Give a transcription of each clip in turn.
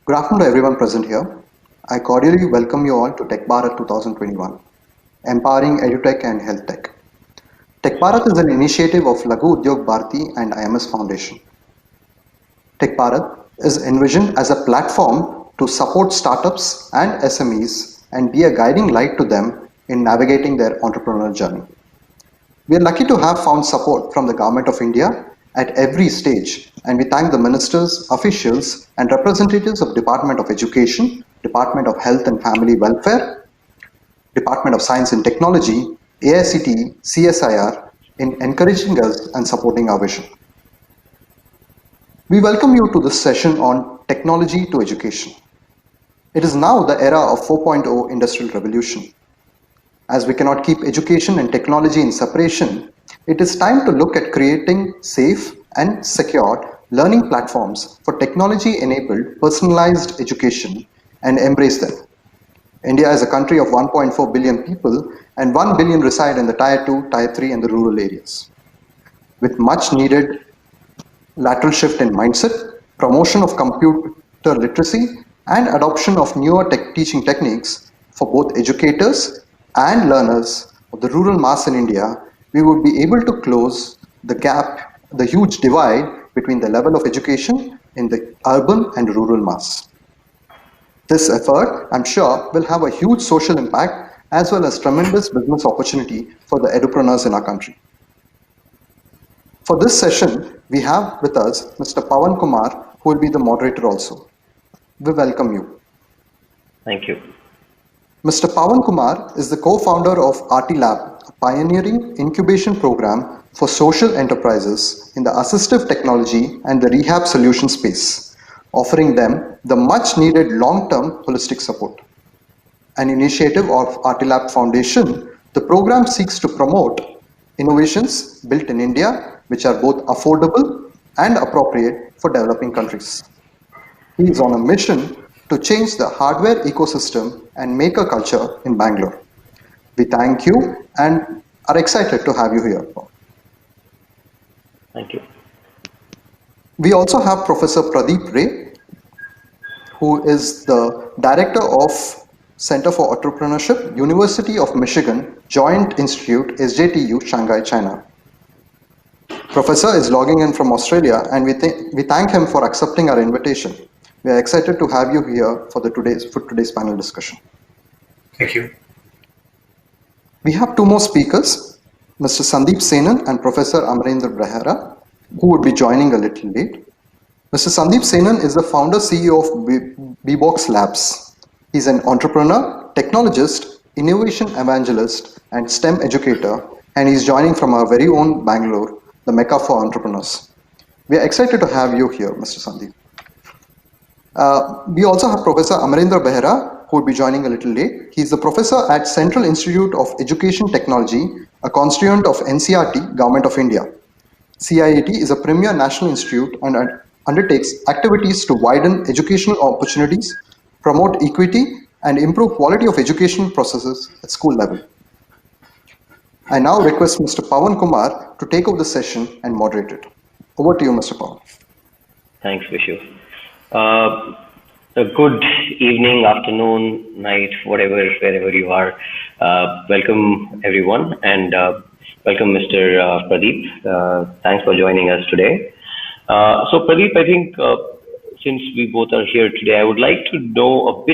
Good afternoon to everyone present here. I cordially welcome you all to TechBharat 2021, Empowering EduTech and Health Tech. TechBharat is an initiative of Laghu Udyog Bharati and IMS Foundation. TechBharat is envisioned as a platform to support startups and SMEs and be a guiding light to them in navigating their entrepreneurial journey. We are lucky to have found support from the Government of India at every stage, and we thank the ministers, officials, and representatives of Department of Education, Department of Health and Family Welfare, Department of Science and Technology, AICTE, CSIR in encouraging us and supporting our vision. We welcome you to this session on technology to education. It is now the era of 4.0 industrial revolution. As we cannot keep education and technology in separation, it is time to look at creating safe and secure learning platforms for technology-enabled personalized education and embrace them. India is a country of 1.4 billion people and 1 billion reside in the Tier 2, Tier 3 and the rural areas. With much needed lateral shift in mindset, promotion of computer literacy and adoption of newer teaching techniques for both educators and learners of the rural mass in India, we would be able to close the gap, the huge divide between the level of education in the urban and rural mass. This effort, I'm sure, will have a huge social impact as well as tremendous business opportunity for the edupreneurs in our country. For this session, we have with us Mr. Pawan Kumar, who will be the moderator also. We welcome you. Thank you. Mr. Pawan Kumar is the co-founder of RT Lab, a pioneering incubation program for social enterprises in the assistive technology and the rehab solution space, offering them the much needed long-term holistic support. An initiative of RT Lab Foundation, the program seeks to promote innovations built in India, which are both affordable and appropriate for developing countries. He is on a mission to change the hardware ecosystem and maker culture in Bangalore. We thank you and are excited to have you here. Thank you. We also have Professor Pradeep Ray, who is the Director of Center for Entrepreneurship, University of Michigan Joint Institute, SJTU, Shanghai, China. Professor is logging in from Australia and we thank him for accepting our invitation. We are excited to have you here for today's panel discussion. Thank you. We have two more speakers, Mr. Sandeep Senan and Professor Amarendra Behera, who would be joining a little late. Mr. Sandeep Senan is the founder CEO of Bbox Labs. He's an entrepreneur, technologist, innovation evangelist, and STEM educator, and he's joining from our very own Bangalore, the Mecca for entrepreneurs. We are excited to have you here, Mr. Sandeep. We also have Professor Amarendra Behera, who will be joining a little late. He is the professor at Central Institute of Education Technology, a constituent of NCRT, Government of India. CIET is a premier national institute and undertakes activities to widen educational opportunities, promote equity, and improve quality of educational processes at school level. I now request Mr. Pawan Kumar to take over the session and moderate it. Over to you, Mr. Pawan. Thanks, Vishu. A good evening, afternoon, night, wherever you are. Welcome everyone, and welcome Mr. Pradeep. Thanks for joining us today. So Pradeep, I think since we both are here today, I would like to know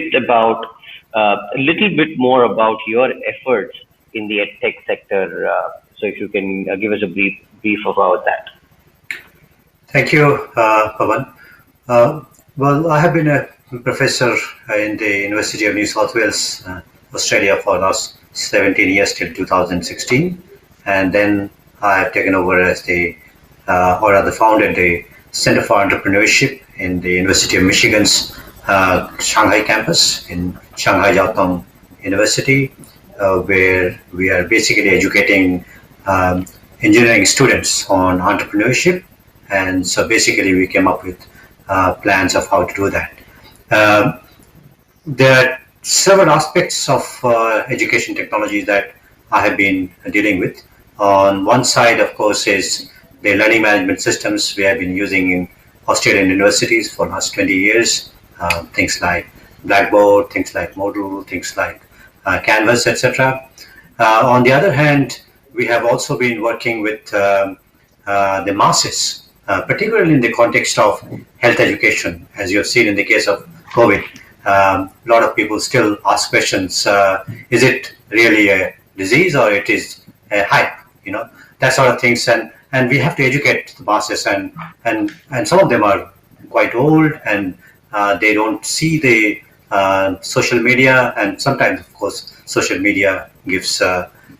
a little bit more about your efforts in the EdTech sector. So if you can give us a brief about that. Thank you, Pawan. Well, I have been a professor in the University of New South Wales, Australia for last 17 years till 2016. And then I have taken over as founded the Center for Entrepreneurship in the University of Michigan's Shanghai campus in Shanghai Jiao Tong University, where we are basically educating engineering students on entrepreneurship. And so basically we came up with plans of how to do that. There are several aspects of education technology that I have been dealing with. On one side, of course, is the learning management systems we have been using in Australian universities for the last 20 years. things like Blackboard, things like Moodle, things like Canvas, etc. On the other hand, we have also been working with the masses, particularly in the context of health education, as you have seen in the case of COVID. A lot of people still ask questions: is it really a disease or it is a hype? That sort of things, and we have to educate the masses, and some of them are quite old, and they don't see the social media, and sometimes, of course, social media gives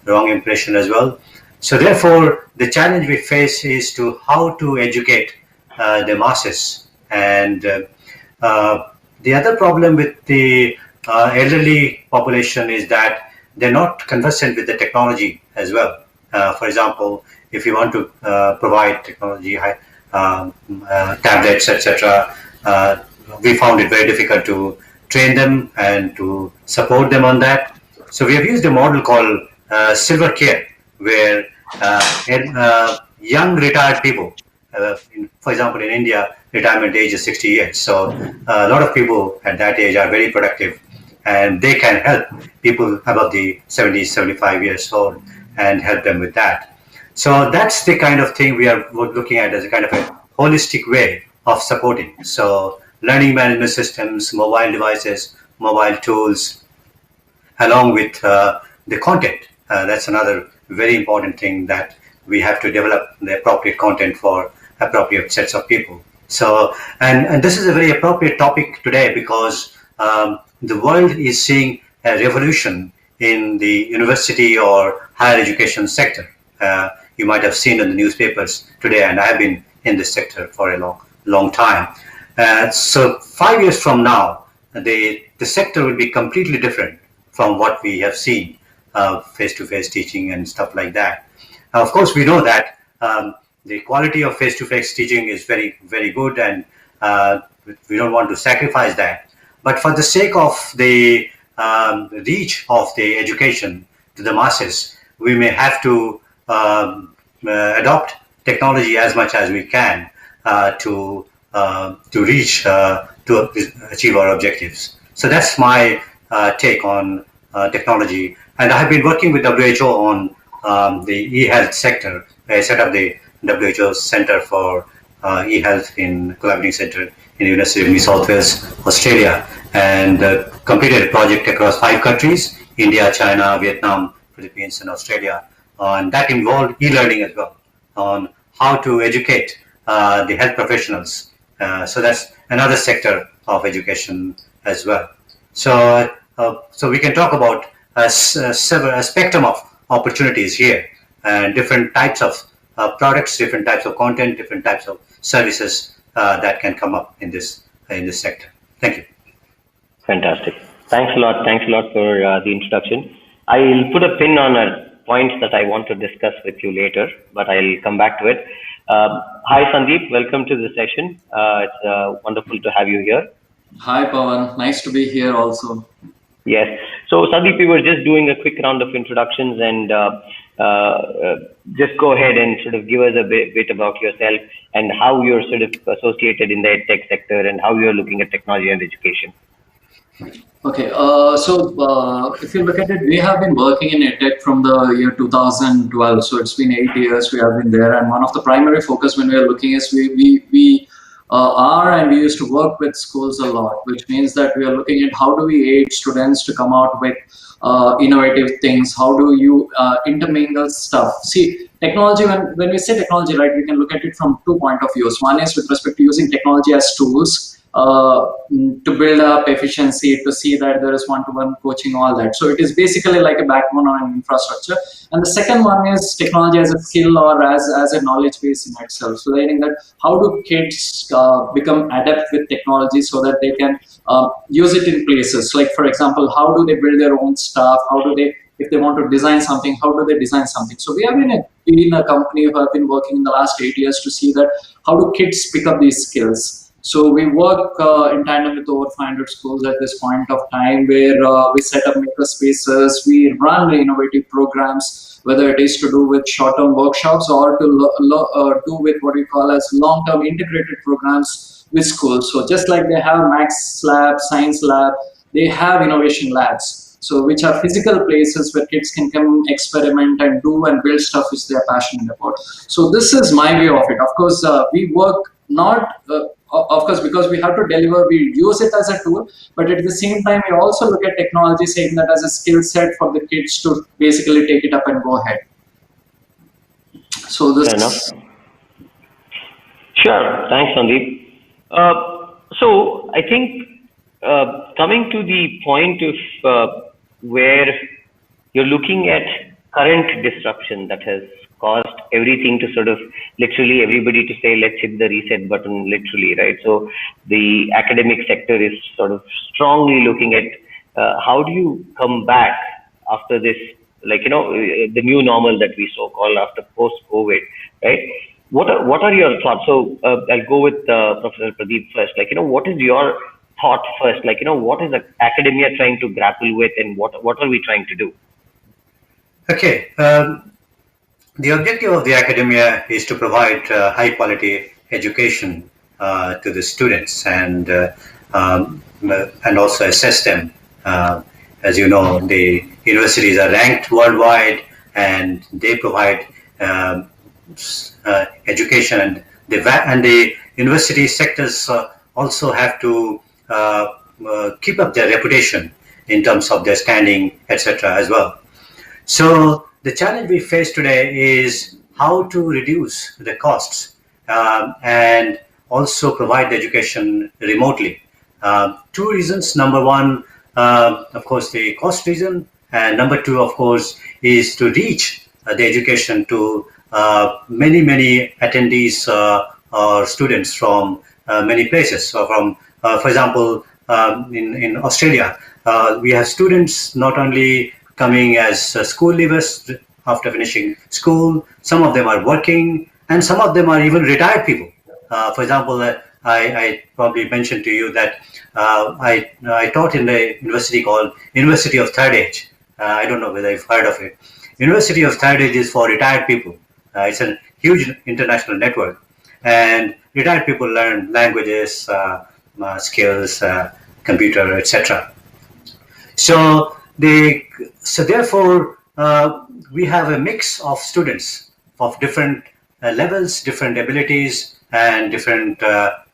wrong impression as well. So therefore, the challenge we face is to how to educate the masses. And the other problem with the elderly population is that they're not conversant with the technology as well. For example, if you want to provide technology, tablets, etc., we found it very difficult to train them and to support them on that. So we have used a model called Silver Care, where young retired people, for example, in India, retirement age is 60 years. So a lot of people at that age are very productive, and they can help people above the 70, 75 years old and help them with that. So that's the kind of thing we are looking at as a kind of a holistic way of supporting. So learning management systems, mobile devices, mobile tools, along with the content. That's another very important thing, that we have to develop the appropriate content for appropriate sets of people. So, and this is a very appropriate topic today, because the world is seeing a revolution in the university or higher education sector. You might have seen in the newspapers today, and I have been in this sector for a long time. So 5 years from now, the sector will be completely different from what we have seen, face-to-face teaching and stuff like that. Of course, we know that the quality of face-to-face teaching is very, very good, and we don't want to sacrifice that. But for the sake of the reach of the education to the masses, we may have to adopt technology as much as we can to reach, to achieve our objectives. So that's my take on technology. And I have been working with WHO on the e-health sector. I set up the WHO Center for e-health in Collaborating Center in the University of New South Wales, Australia, and completed a project across 5 countries: India, China, Vietnam, Philippines, and Australia. And that involved e-learning as well, on how to educate the health professionals. So that's another sector of education as well. So we can talk about a spectrum of opportunities here, and different types of products, different types of content, different types of services that can come up in this sector. Thank you. Fantastic. Thanks a lot. Thanks a lot for the introduction. I'll put a pin on a point that I want to discuss with you later, but I'll come back to it. Hi, Sandeep. Welcome to the session. It's wonderful to have you here. Hi, Pawan. Nice to be here also. Yes. So, Sandeep, we were just doing a quick round of introductions, and just go ahead and sort of give us a bit about yourself and how you're sort of associated in the EdTech sector and how you're looking at technology and education. Okay, so if you look at it, we have been working in EdTech from the year 2012. So it's been 8 years we have been there, and one of the primary focus when we are looking is we used to work with schools a lot, which means that we are looking at how do we aid students to come out with innovative things. How do you intermingle stuff? See, technology, when we say technology, right, we can look at it from 2 points of views. One is with respect to using technology as tools to build up efficiency, to see that there is one-to-one coaching, all that. So it is basically like a backbone or an infrastructure. And the second one is technology as a skill or as a knowledge base in itself. So I think that how do kids become adept with technology so that they can use it in places? Like, for example, how do they build their own stuff? How do they, if they want to design something, how do they design something? So we have been a company who have been working in the last 8 years to see that how do kids pick up these skills. So we work in tandem with over 500 schools at this point of time, where we set up maker spaces, we run innovative programs, whether it is to do with short-term workshops or to do with what we call as long-term integrated programs, with schools. So just like they have maths lab, science lab, they have innovation labs. So which are physical places where kids can come experiment and do and build stuff which they are passionate about. So this is my view of it. Of course, we work not, of course, because we have to deliver, we use it as a tool, but at the same time, we also look at technology, saying that as a skill set for the kids to basically take it up and go ahead. So this. Fair enough. Sure. Thanks, Sandeep. So I think coming to the point of where you're looking at current disruption that has caused everything to sort of literally everybody to say, let's hit the reset button, literally, right? So the academic sector is sort of strongly looking at how do you come back after this, like, the new normal that we so call after post-COVID, right? What are your thoughts? So I'll go with Professor Pradeep first. Like, what is your thought first? Like, what is academia trying to grapple with, and what are we trying to do? Okay. The objective of the academia is to provide high quality education to the students and also assess them. As you know, the universities are ranked worldwide, and they provide education, and the university sectors also have to keep up their reputation in terms of their standing, etc. as well. So the challenge we face today is how to reduce the costs and also provide the education remotely. Two reasons. Number one, of course, the cost reason, and number two, of course, is to reach the education to many attendees or students from many places. So from, for example, in Australia, we have students not only coming as school leavers after finishing school, some of them are working, and some of them are even retired people. For example, I probably mentioned to you that I taught in a university called University of Third Age. I don't know whether you've heard of it. University of Third Age is for retired people. It's a huge international network, and retired people learn languages, skills, computer, etc. So therefore, we have a mix of students of different levels, different abilities, and different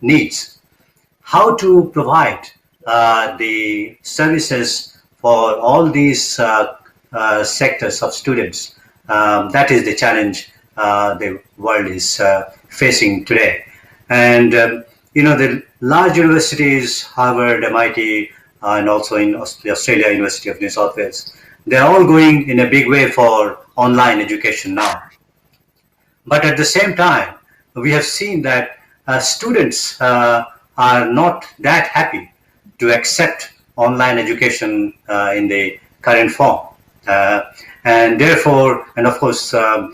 needs. How to provide the services for all these sectors of students? That is the challenge the world is facing today. And the large universities, Harvard, MIT, and also in Australia, University of New South Wales, they're all going in a big way for online education now. But at the same time, we have seen that students are not that happy to accept online education in the current form. And therefore, and of course, some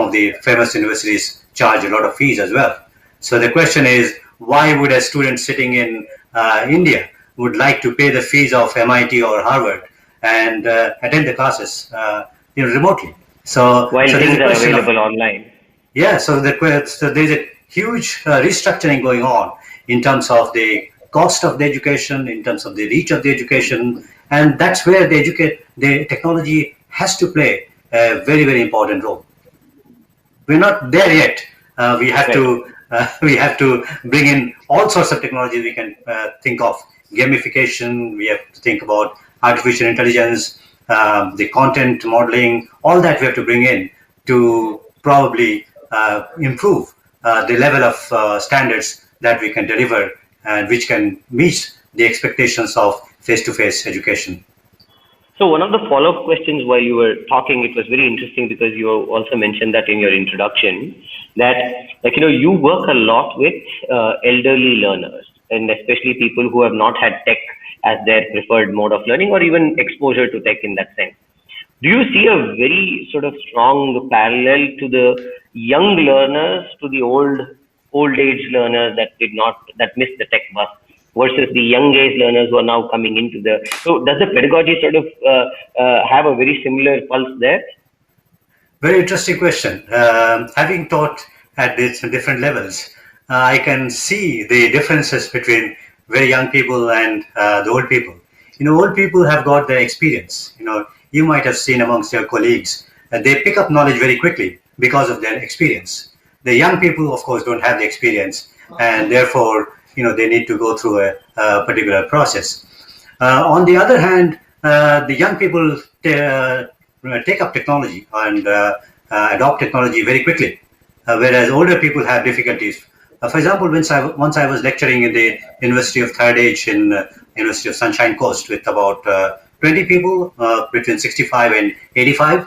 of the famous universities charge a lot of fees as well. So the question is, why would a student sitting in India would like to pay the fees of MIT or Harvard and attend the classes remotely? So while things are available online. Yeah, so there's a huge restructuring going on in terms of the cost of the education, in terms of the reach of the education, and that's where the technology has to play a very important role. We're not there yet. We have to bring in all sorts of technology we can think of. Gamification. We have to think about artificial intelligence, the content modeling. All that we have to bring in to probably improve the level of standards that we can deliver and which can meet the expectations of face-to-face education. So one of the follow-up questions while you were talking, it was very interesting because you also mentioned that in your introduction that, like, you work a lot with elderly learners, and especially people who have not had tech as their preferred mode of learning or even exposure to tech in that sense. Do you see a very sort of strong parallel to the young learners, to the old age learners that missed the tech bus, versus the young age learners who are now coming into so does the pedagogy sort of have a very similar pulse there? Very interesting question. Having taught at different levels, I can see the differences between very young people and the old people. Old people have got their experience. You might have seen amongst your colleagues, they pick up knowledge very quickly because of their experience. The young people, of course, don't have the experience, and therefore, they need to go through a particular process. On the other hand, the young people take up technology and adopt technology very quickly, whereas older people have difficulties. For example, once I was lecturing in the University of Third Age in University of Sunshine Coast with about 20 people between 65 and 85,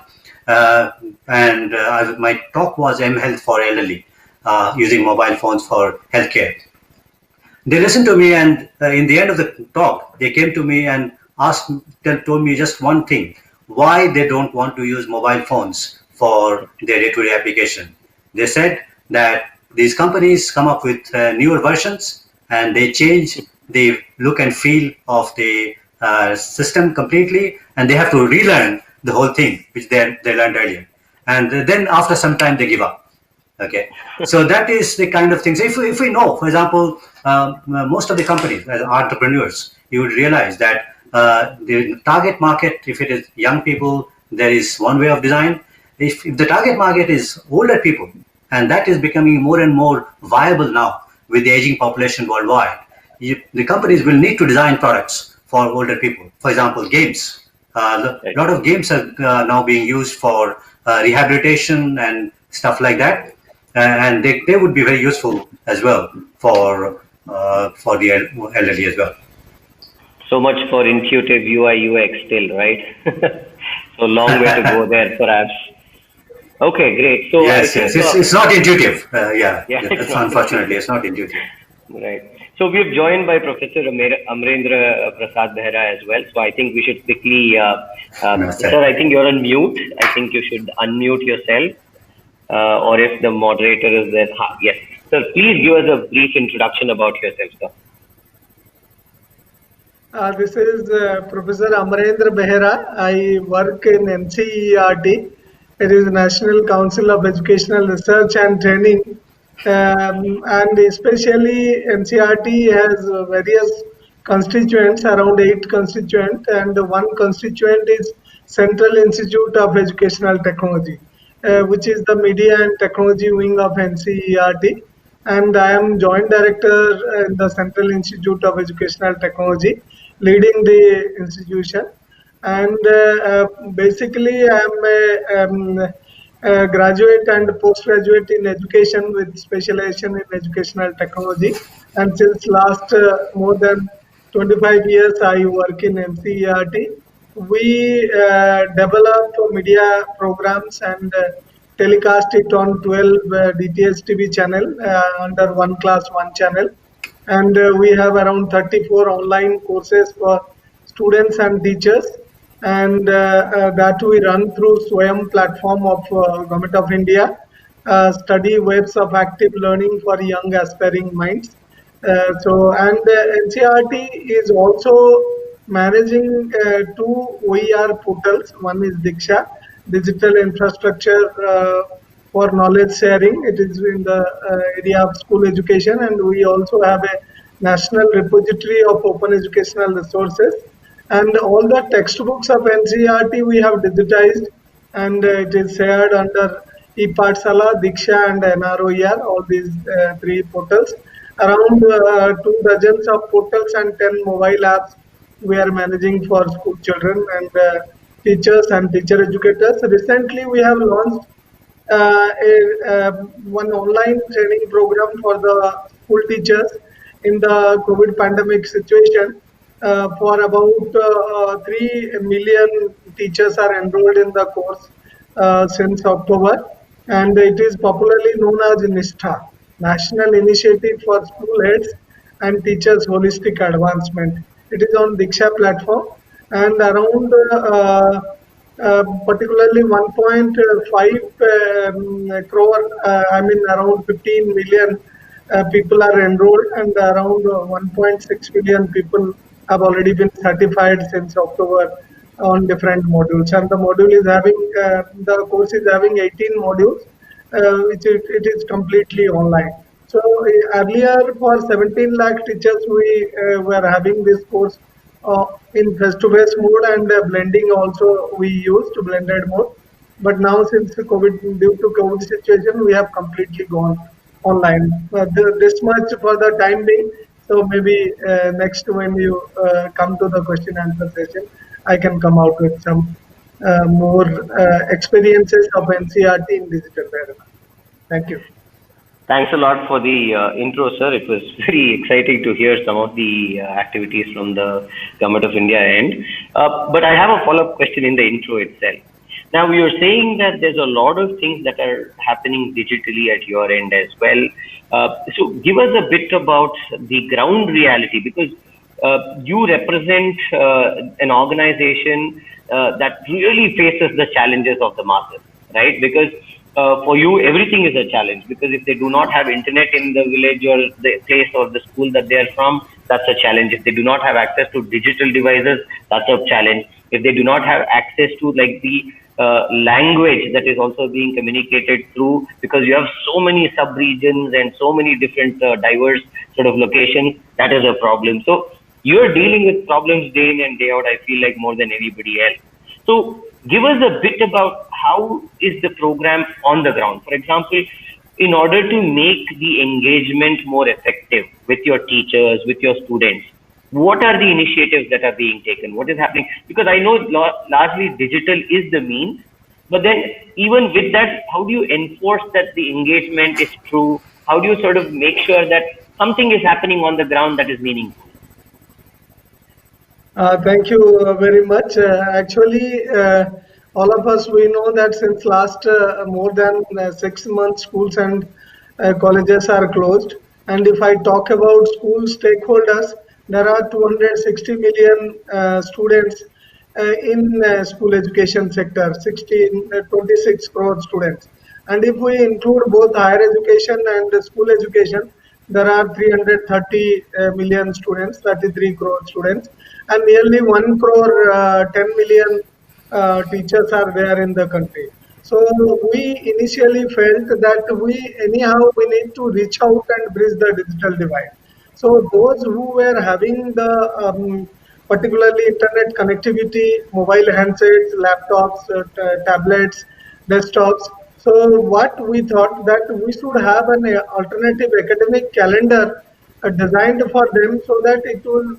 and my talk was M-Health for elderly, using mobile phones for healthcare. They listened to me, and in the end of the talk, they came to me and told me just one thing: why they don't want to use mobile phones for their day-to-day application. They said that these companies come up with newer versions, and they change the look and feel of the system completely, and they have to relearn the whole thing which they learned earlier, and then after some time they give up. Okay, so that is the kind of things. If we know, for example, most of the companies as entrepreneurs, you would realize that the target market, if it is young people, there is one way of design. If the target market is older people, and that is becoming more and more viable now with the aging population worldwide, the companies will need to design products for older people. For example, games. A lot of games are now being used for rehabilitation and stuff like that. And they would be very useful as well for the elderly as well. So much for intuitive UI UX still, right? So long way to go there, perhaps. Okay, great. So yes, it's not intuitive. Unfortunately, it's not intuitive. Right. So we're joined by Professor Amrendra Prasad Behra as well. So I think we should quickly, sir, I think you're on mute. I think you should unmute yourself. Or if the moderator is there. Yes. Sir, please give us a brief introduction about yourself, sir. This is Professor Amrendra Behra. I work in NCERT. It is National Council of Educational Research and Training. And especially NCERT has various constituents, around 8 constituents, and one constituent is Central Institute of Educational Technology, which is the Media and Technology wing of NCERT. And I am Joint Director in the Central Institute of Educational Technology, leading the institution. And basically, I am a graduate and postgraduate in education with specialization in educational technology. And since last more than 25 years, I work in NCERT. We develop media programs and telecast it on 12 DTS TV channel under one class, one channel. And we have around 34 online courses for students and teachers. And that we run through SWAYAM platform of Government of India, study waves of active learning for young aspiring minds. And NCERT is also managing 2 OER portals. One is Diksha, Digital Infrastructure for Knowledge Sharing. It is in the area of school education, and we also have a National Repository of Open Educational Resources. And all the textbooks of NCERT we have digitized, and it is shared under ePathshala, Diksha, and NROER, all these 3 portals. Around 2 dozens of portals and 10 mobile apps we are managing for school children and teachers and teacher educators. Recently, we have launched one online training program for the school teachers in the COVID pandemic situation. For about 3 million teachers are enrolled in the course since October, and it is popularly known as NISTHA, National Initiative for School Heads and Teachers Holistic Advancement. It is on Diksha platform, and around particularly 1.5 crore, around 15 million people are enrolled, and around 1.6 million people have already been certified since October on different modules. And the module is having, the course is having 18 modules, which it is completely online. So earlier for 17 lakh teachers, we were having this course in face-to-face mode, and blending also we used blended mode. But now since COVID, due to COVID situation, we have completely gone online. This much for the time being. So maybe next when you come to the question answer session, I can come out with some more experiences of NCRT in digital environment. Thank you. Thanks a lot for the intro, sir. It was very exciting to hear some of the activities from the Government of India end. But I have a follow-up question in the intro itself. Now, you're saying that there's a lot of things that are happening digitally at your end as well. So give us a bit about the ground reality, because you represent an organization that really faces the challenges of the masses, right? Because for you, everything is a challenge, because if they do not have internet in the village or the place or the school that they are from, that's a challenge. If they do not have access to digital devices, that's a challenge. If they do not have access to like the language that is also being communicated through, because you have so many sub-regions and so many different diverse sort of locations, that is a problem. So you're dealing with problems day in and day out, I feel like, more than anybody else. So give us a bit about how is the program on the ground. For example, in order to make the engagement more effective with your teachers, with your students, what are the initiatives that are being taken? What is happening? Because I know largely digital is the means, but then even with that, how do you enforce that the engagement is true? How do you sort of make sure that something is happening on the ground that is meaningful? Thank you very much. Actually, all of us, we know that since last more than 6 months, schools and colleges are closed. And if I talk about school stakeholders, there are 260 million students in school education sector, 26 crore students. And if we include both higher education and school education, there are 330 million students, 33 crore students, and nearly 1 crore 10 million teachers are there in the country. So we initially felt that we need to reach out and bridge the digital divide. So those who were having the particularly internet connectivity, mobile handsets, laptops, tablets, desktops. So what we thought that we should have an alternative academic calendar designed for them, so that it will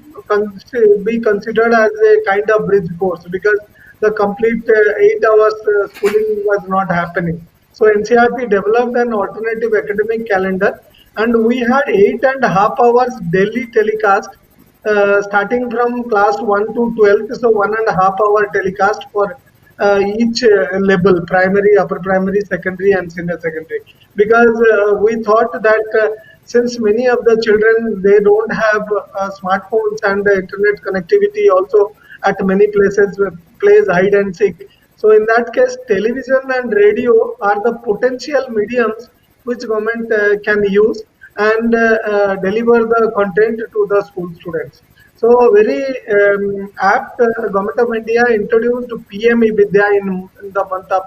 be considered as a kind of bridge course, because the complete 8 hours schooling was not happening. So NCRT developed an alternative academic calendar, and we had 8.5 hours daily telecast starting from class 1 to 12th. So 1.5 hour telecast for each level: primary, upper primary, secondary, and senior secondary. Because we thought that since many of the children, they don't have smartphones, and internet connectivity also at many places plays hide and seek. So in that case, television and radio are the potential mediums which government can use and deliver the content to the school students. So very apt, Government of India introduced PM Vidya in the month of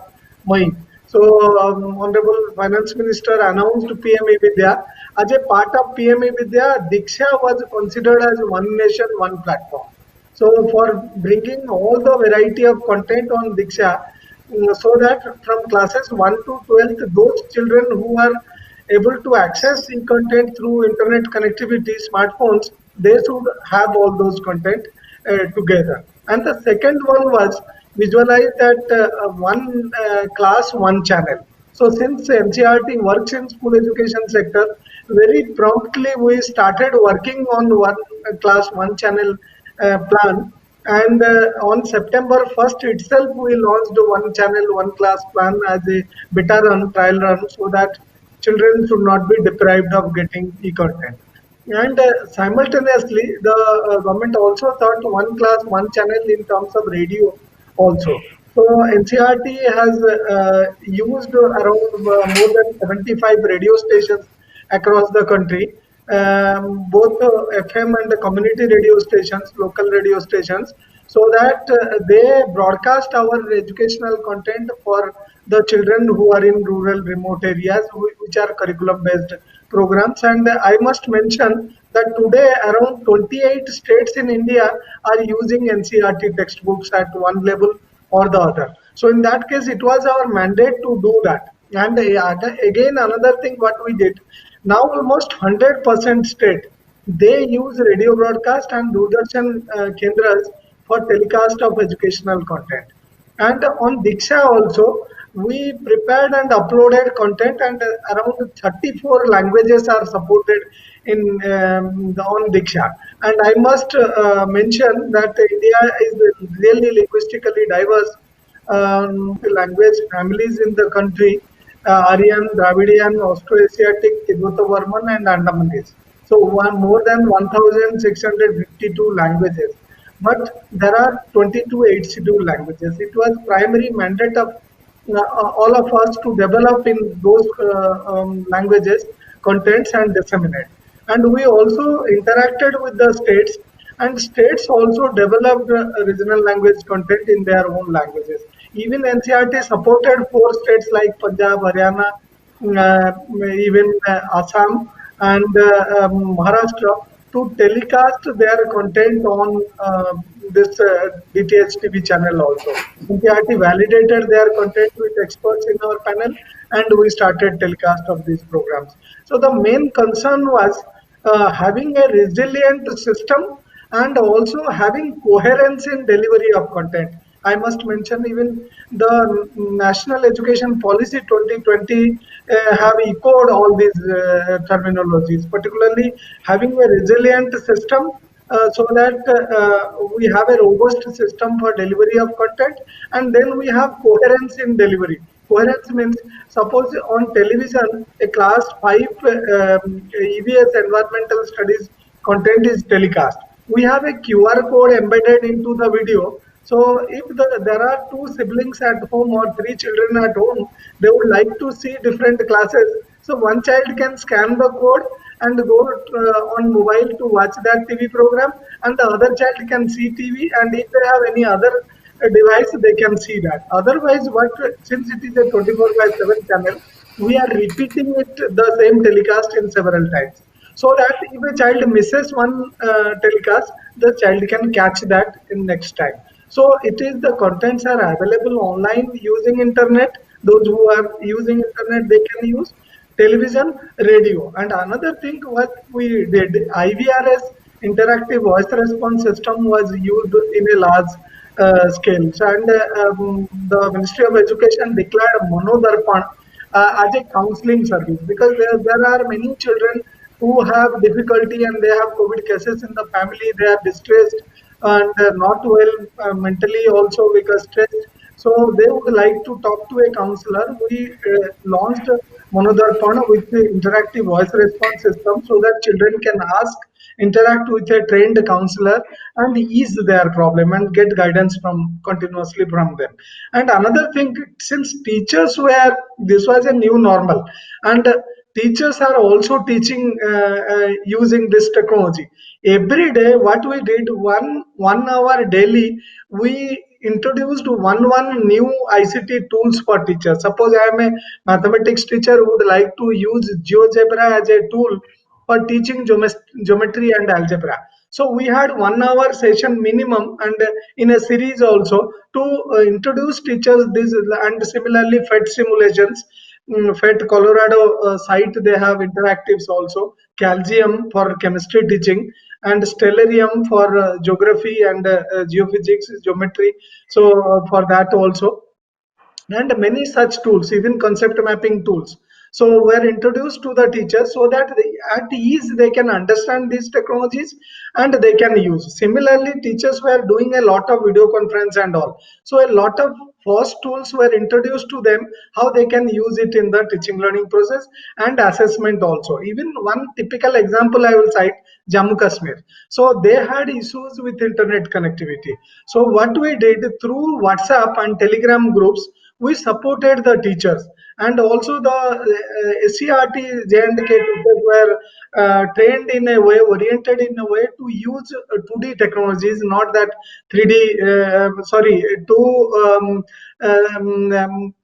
May. So Honorable Finance Minister announced PM Vidya. As a part of PM Vidya, Diksha was considered as one nation, one platform. So for bringing all the variety of content on Diksha, so that from classes 1 to 12th, those children who are able to access the content through internet connectivity, smartphones, they should have all those content together. And the second one was visualize that one class, one channel. So since NCRT works in school education sector, very promptly we started working on one class, one channel plan. And on September 1st itself, we launched one channel, one class plan as a beta run, trial run, so that children should not be deprived of getting e-content. And simultaneously, the government also thought one class, one channel in terms of radio also. So NCRT has used around more than 75 radio stations across the country, both FM and the community radio stations, local radio stations, so that they broadcast our educational content for the children who are in rural, remote areas, which are curriculum based programs. And I must mention that today around 28 states in India are using NCERT textbooks at one level or the other. So in that case, it was our mandate to do that. And again, another thing what we did, now almost 100% state, they use radio broadcast and Doordarshan Kendras for telecast of educational content. And on Diksha also, we prepared and uploaded content, and around 34 languages are supported in on Diksha. And I must mention that India is really linguistically diverse language families in the country, Aryan, Dravidian, Austroasiatic, Tibeto-Burman, and Andamanese. So more than 1,652 languages. But there are 22 scheduled languages. It was primary mandate of all of us to develop in those languages contents and disseminate. And we also interacted with the states, and states also developed regional language content in their own languages. Even NCERT supported four states like Punjab, Haryana, even Assam and Maharashtra to telecast their content on this DTH TV channel also. NCERT validated their content with experts in our panel, and we started telecast of these programs. So the main concern was having a resilient system and also having coherence in delivery of content. I must mention even the National Education Policy 2020 have echoed all these terminologies, particularly having a resilient system so that we have a robust system for delivery of content, and then we have coherence in delivery. Coherence means, suppose on television, a class 5 EVS environmental studies content is telecast. We have a QR code embedded into the video. So if there are two siblings at home or three children at home, they would like to see different classes. So one child can scan the code and go on mobile to watch that TV program, and the other child can see TV, and if they have any other device, they can see that. Otherwise, since it is a 24/7 channel, we are repeating it the same telecast in several times, so that if a child misses one telecast, the child can catch that in next time. So it is, the contents are available online using internet. Those who are using internet, they can use television, radio. And another thing what we did, IVRS, interactive voice response system, was used in a large scale. So, and the Ministry of Education declared Manodarpan as a counseling service, because there are many children who have difficulty and they have COVID cases in the family, they are distressed and not well mentally also because stressed. So they would like to talk to a counselor. We launched Manodarpan with the interactive voice response system, so that children can interact with a trained counselor and ease their problem and get guidance continuously from them. And another thing, since this was a new normal, and teachers are also teaching using this technology. Every day, what we did, one hour daily, we introduced one new ICT tools for teachers. Suppose I am a mathematics teacher who would like to use GeoGebra as a tool for teaching geometry and algebra. So we had 1 hour session minimum, and in a series also, to introduce teachers this, and similarly FET simulations. FET Colorado site, they have interactives also, Calcium for chemistry teaching, and Stellarium for geography and geophysics, geometry. So for that also, and many such tools, even concept mapping tools, so were introduced to the teachers, so that at ease they can understand these technologies and they can use. Similarly, teachers were doing a lot of video conference and all, so a lot of FOSS tools were introduced to them, how they can use it in the teaching learning process and assessment also. Even one typical example I will cite, Jammu Kashmir. So they had issues with internet connectivity. So what we did, through WhatsApp and Telegram groups, we supported the teachers, And also the SCRT J&K teachers were trained in a way, oriented in a way to use 2D technologies, not that 3D, sorry,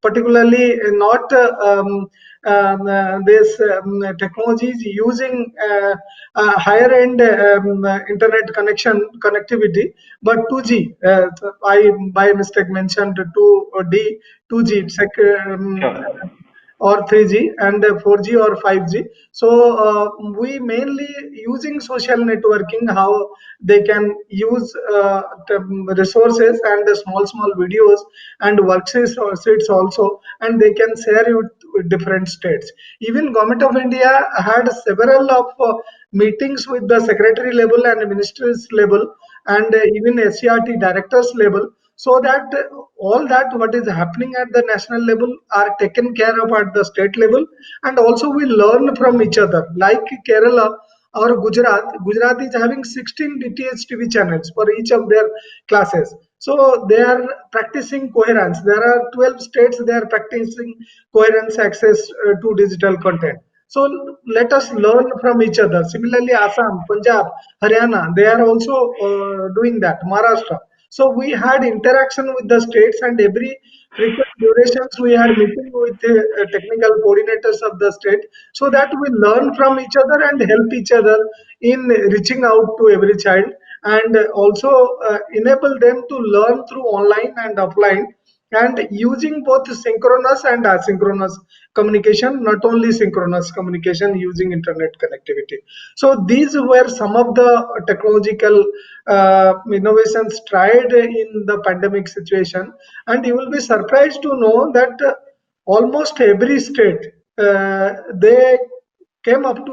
particularly not this technologies using higher end internet connectivity, but 2G. I by mistake mentioned 2D, 2G. It's like, Sure. or 3G and 4G or 5G. So we mainly using social networking, how they can use resources and the small videos and worksheets or sheets also, and they can share it with different states. Even Government of India had several of meetings with the secretary level and ministers level, and even SCRT directors level, so that all that what is happening at the national level are taken care of at the state level, and also we learn from each other. Like Kerala or Gujarat is having 16 DTH TV channels for each of their classes, so they are practicing coherence. There are 12 states, they are practicing coherence access to digital content. So let us learn from each other. Similarly, Assam, Punjab, Haryana, they are also doing that. Maharashtra. So we had interaction with the states, and every frequent durations we had meeting with the technical coordinators of the state, so that we learn from each other and help each other in reaching out to every child, and also enable them to learn through online and offline, and using both synchronous and asynchronous communication, not only synchronous communication using internet connectivity. So these were some of the technological innovations tried in the pandemic situation, and you will be surprised to know that almost every state they came up to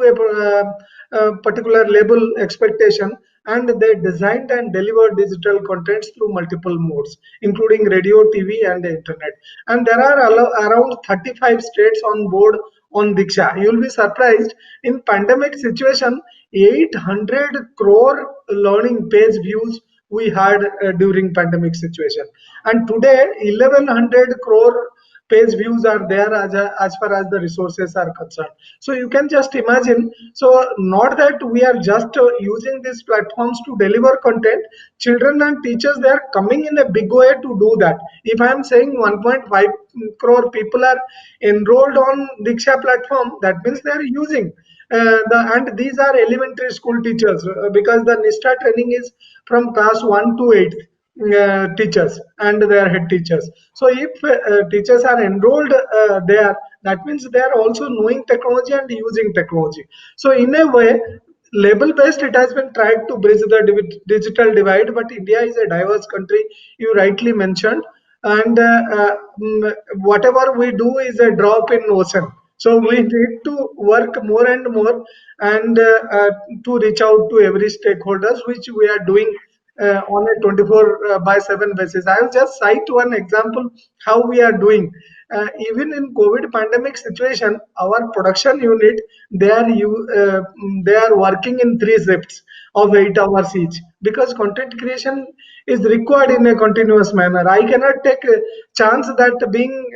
a particular level expectation, and they designed and delivered digital contents through multiple modes, including radio, TV, and the internet. And there are around 35 states on board on Diksha. You will be surprised, in pandemic situation 800 crore learning page views we had during pandemic situation, and today 1100 crore page views are there as far as the resources are concerned. So you can just imagine. So not that we are just using these platforms to deliver content. Children and teachers, they are coming in a big way to do that. If I am saying 1.5 crore people are enrolled on Diksha platform, that means they are using and these are elementary school teachers, because the NISTA training is from class 1 to 8, teachers and their head teachers. So if teachers are enrolled there, that means they are also knowing technology and using technology. So in a way, label based, it has been tried to bridge the digital divide, but India is a diverse country, you rightly mentioned, and whatever we do is a drop in ocean. So we need to work more and more, and to reach out to every stakeholders, which we are doing on a 24 by 7 basis. I will just cite one example how we are doing. Even in COVID pandemic situation, our production unit, they are working in 3 shifts of 8 hours each, because content creation is required in a continuous manner. I cannot take a chance that being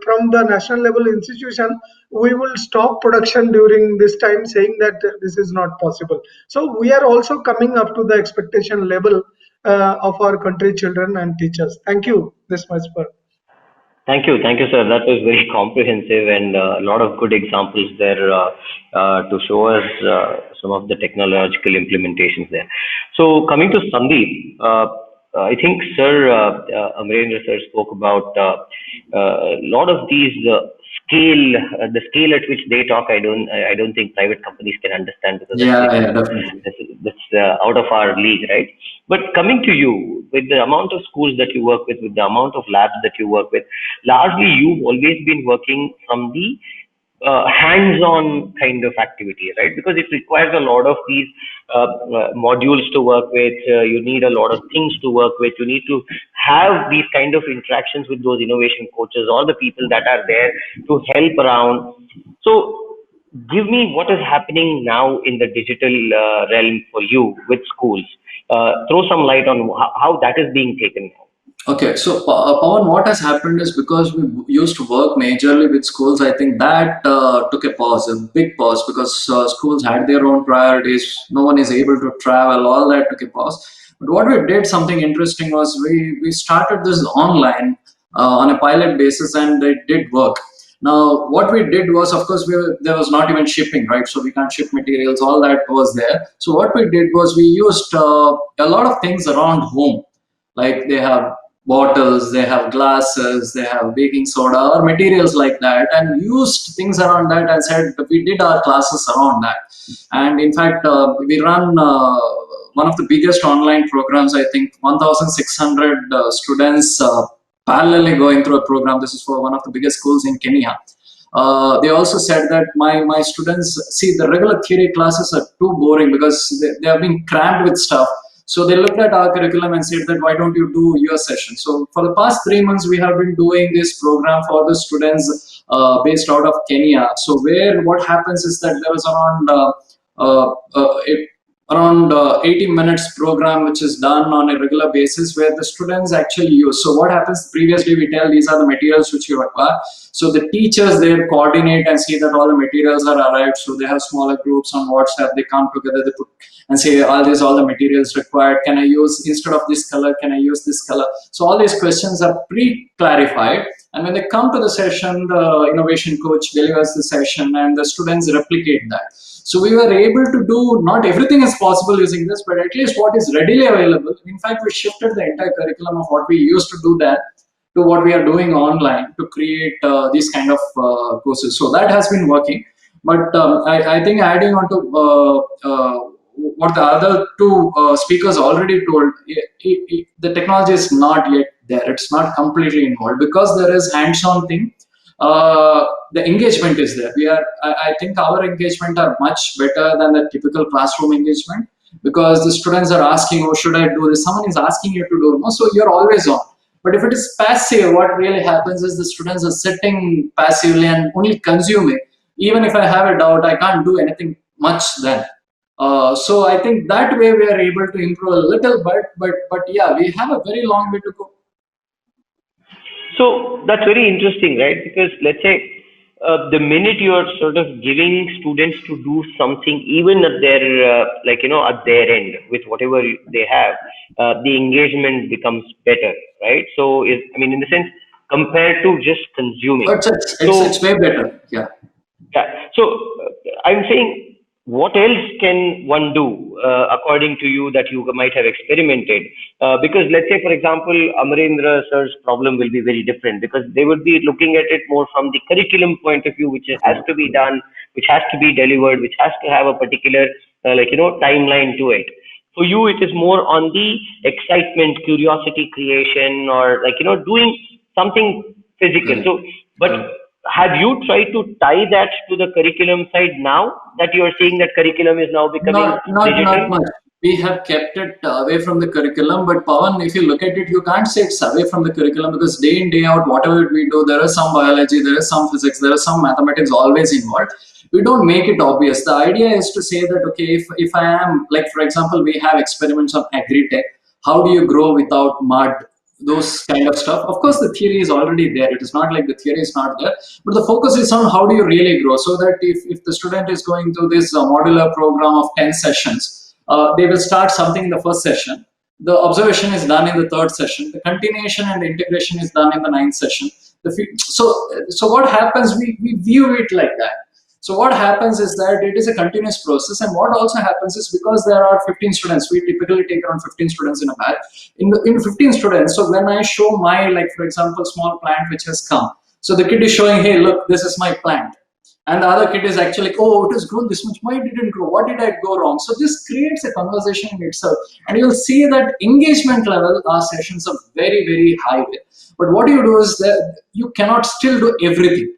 from the national level institution, we will stop production during this time, saying that this is not possible. So we are also coming up to the expectation level of our country children and teachers. Thank you this much for. Thank you, sir. That was very comprehensive and a lot of good examples there to show us some of the technological implementations there. So coming to Sandeep, I think Sir Amarendra sir spoke about a lot of these the scale at which they talk. I don't think private companies can understand, because Yeah, definitely. that's out of our league, right? But coming to you, with the amount of schools that you work with the amount of labs that you work with, largely you've always been working from the hands-on kind of activity, right? Because it requires a lot of these modules to work with. You need a lot of things to work with. You need to have these kind of interactions with those innovation coaches, all the people that are there to help around. So give me what is happening now in the digital realm for you with schools. Throw some light on how that is being taken now. Okay, so Pawan, what has happened is because we used to work majorly with schools, I think that took a pause, a big pause, because schools had their own priorities. No one is able to travel. All that took a pause. But what we did, something interesting, was we started this online on a pilot basis, and it did work. Now, what we did was, of course, there was not even shipping, right? So we can't ship materials. All that was there. So what we did was we used a lot of things around home, like they have bottles, they have glasses, they have baking soda or materials like that, and used things around that and said we did our classes around that. And in fact, we run one of the biggest online programs, I think 1,600 students parallelly going through a program. This is for one of the biggest schools in Kenya. They also said that my students, see, the regular theory classes are too boring because they have been crammed with stuff. So they looked at our curriculum and said that why don't you do your session? So for the past 3 months, we have been doing this program for the students based out of Kenya. So where what happens is that there was around 80 minutes program which is done on a regular basis where the students actually use. So what happens, previously we tell these are the materials which you require. So the teachers there coordinate and see that all the materials are arrived. So they have smaller groups on WhatsApp, they come together, they put and say, all the materials required, can I use, instead of this color, can I use this color? So all these questions are pre-clarified. And when they come to the session, the innovation coach delivers the session and the students replicate that. So we were able to do, not everything is possible using this, but at least what is readily available. In fact, we shifted the entire curriculum of what we used to do that to what we are doing online to create these kind of courses. So that has been working. But I think adding on to what the other two speakers already told, the technology is not yet there. It's not completely involved because there is hands-on thing. The engagement is there. I think our engagement are much better than the typical classroom engagement because the students are asking, oh, should I do this? Someone is asking you to do it. No? So you're always on. But if it is passive, what really happens is the students are sitting passively and only consuming. Even if I have a doubt, I can't do anything much then. So I think that way we are able to improve a little bit, but yeah, we have a very long way to go. So that's very interesting, right? Because let's say the minute you are sort of giving students to do something, even at their at their end with whatever they have, the engagement becomes better, right? So in the sense compared to just consuming. It's way better, yeah. Yeah. So I'm saying, what else can one do, according to you, that you might have experimented? Because let's say, for example, Amarendra sir's problem will be very different because they would be looking at it more from the curriculum point of view, which has to be done, which has to be delivered, which has to have a particular, timeline to it. For you, it is more on the excitement, curiosity creation, or doing something physical. So, but have you tried to tie that to the curriculum side now that you are seeing that curriculum is now becoming digital? Not much. We have kept it away from the curriculum, but Pawan, if you look at it, you can't say it's away from the curriculum because day in, day out, whatever we do, there is some biology, there is some physics, there is some mathematics always involved. We don't make it obvious. The idea is to say that, okay, if I am, like, for example, we have experiments on agri-tech. How do you grow without mud? Those kind of stuff. Of course, the theory is already there. It is not like the theory is not there, but the focus is on how do you really grow. So that if the student is going through this modular program of 10 sessions, they will start something in the first session. The observation is done in the third session. The continuation and the integration is done in the ninth session. So what happens, we view it like that. So what happens is that it is a continuous process, and what also happens is because there are 15 students, we typically take around 15 students in a batch. In 15 students, so when I show my, like for example, small plant which has come, so the kid is showing, hey, look, this is my plant. And the other kid is actually, oh, it has grown this much. Why didn't it grow? What did I go wrong? So this creates a conversation in itself. And you'll see that engagement level, our sessions are very, very high. But what you do is that you cannot still do everything.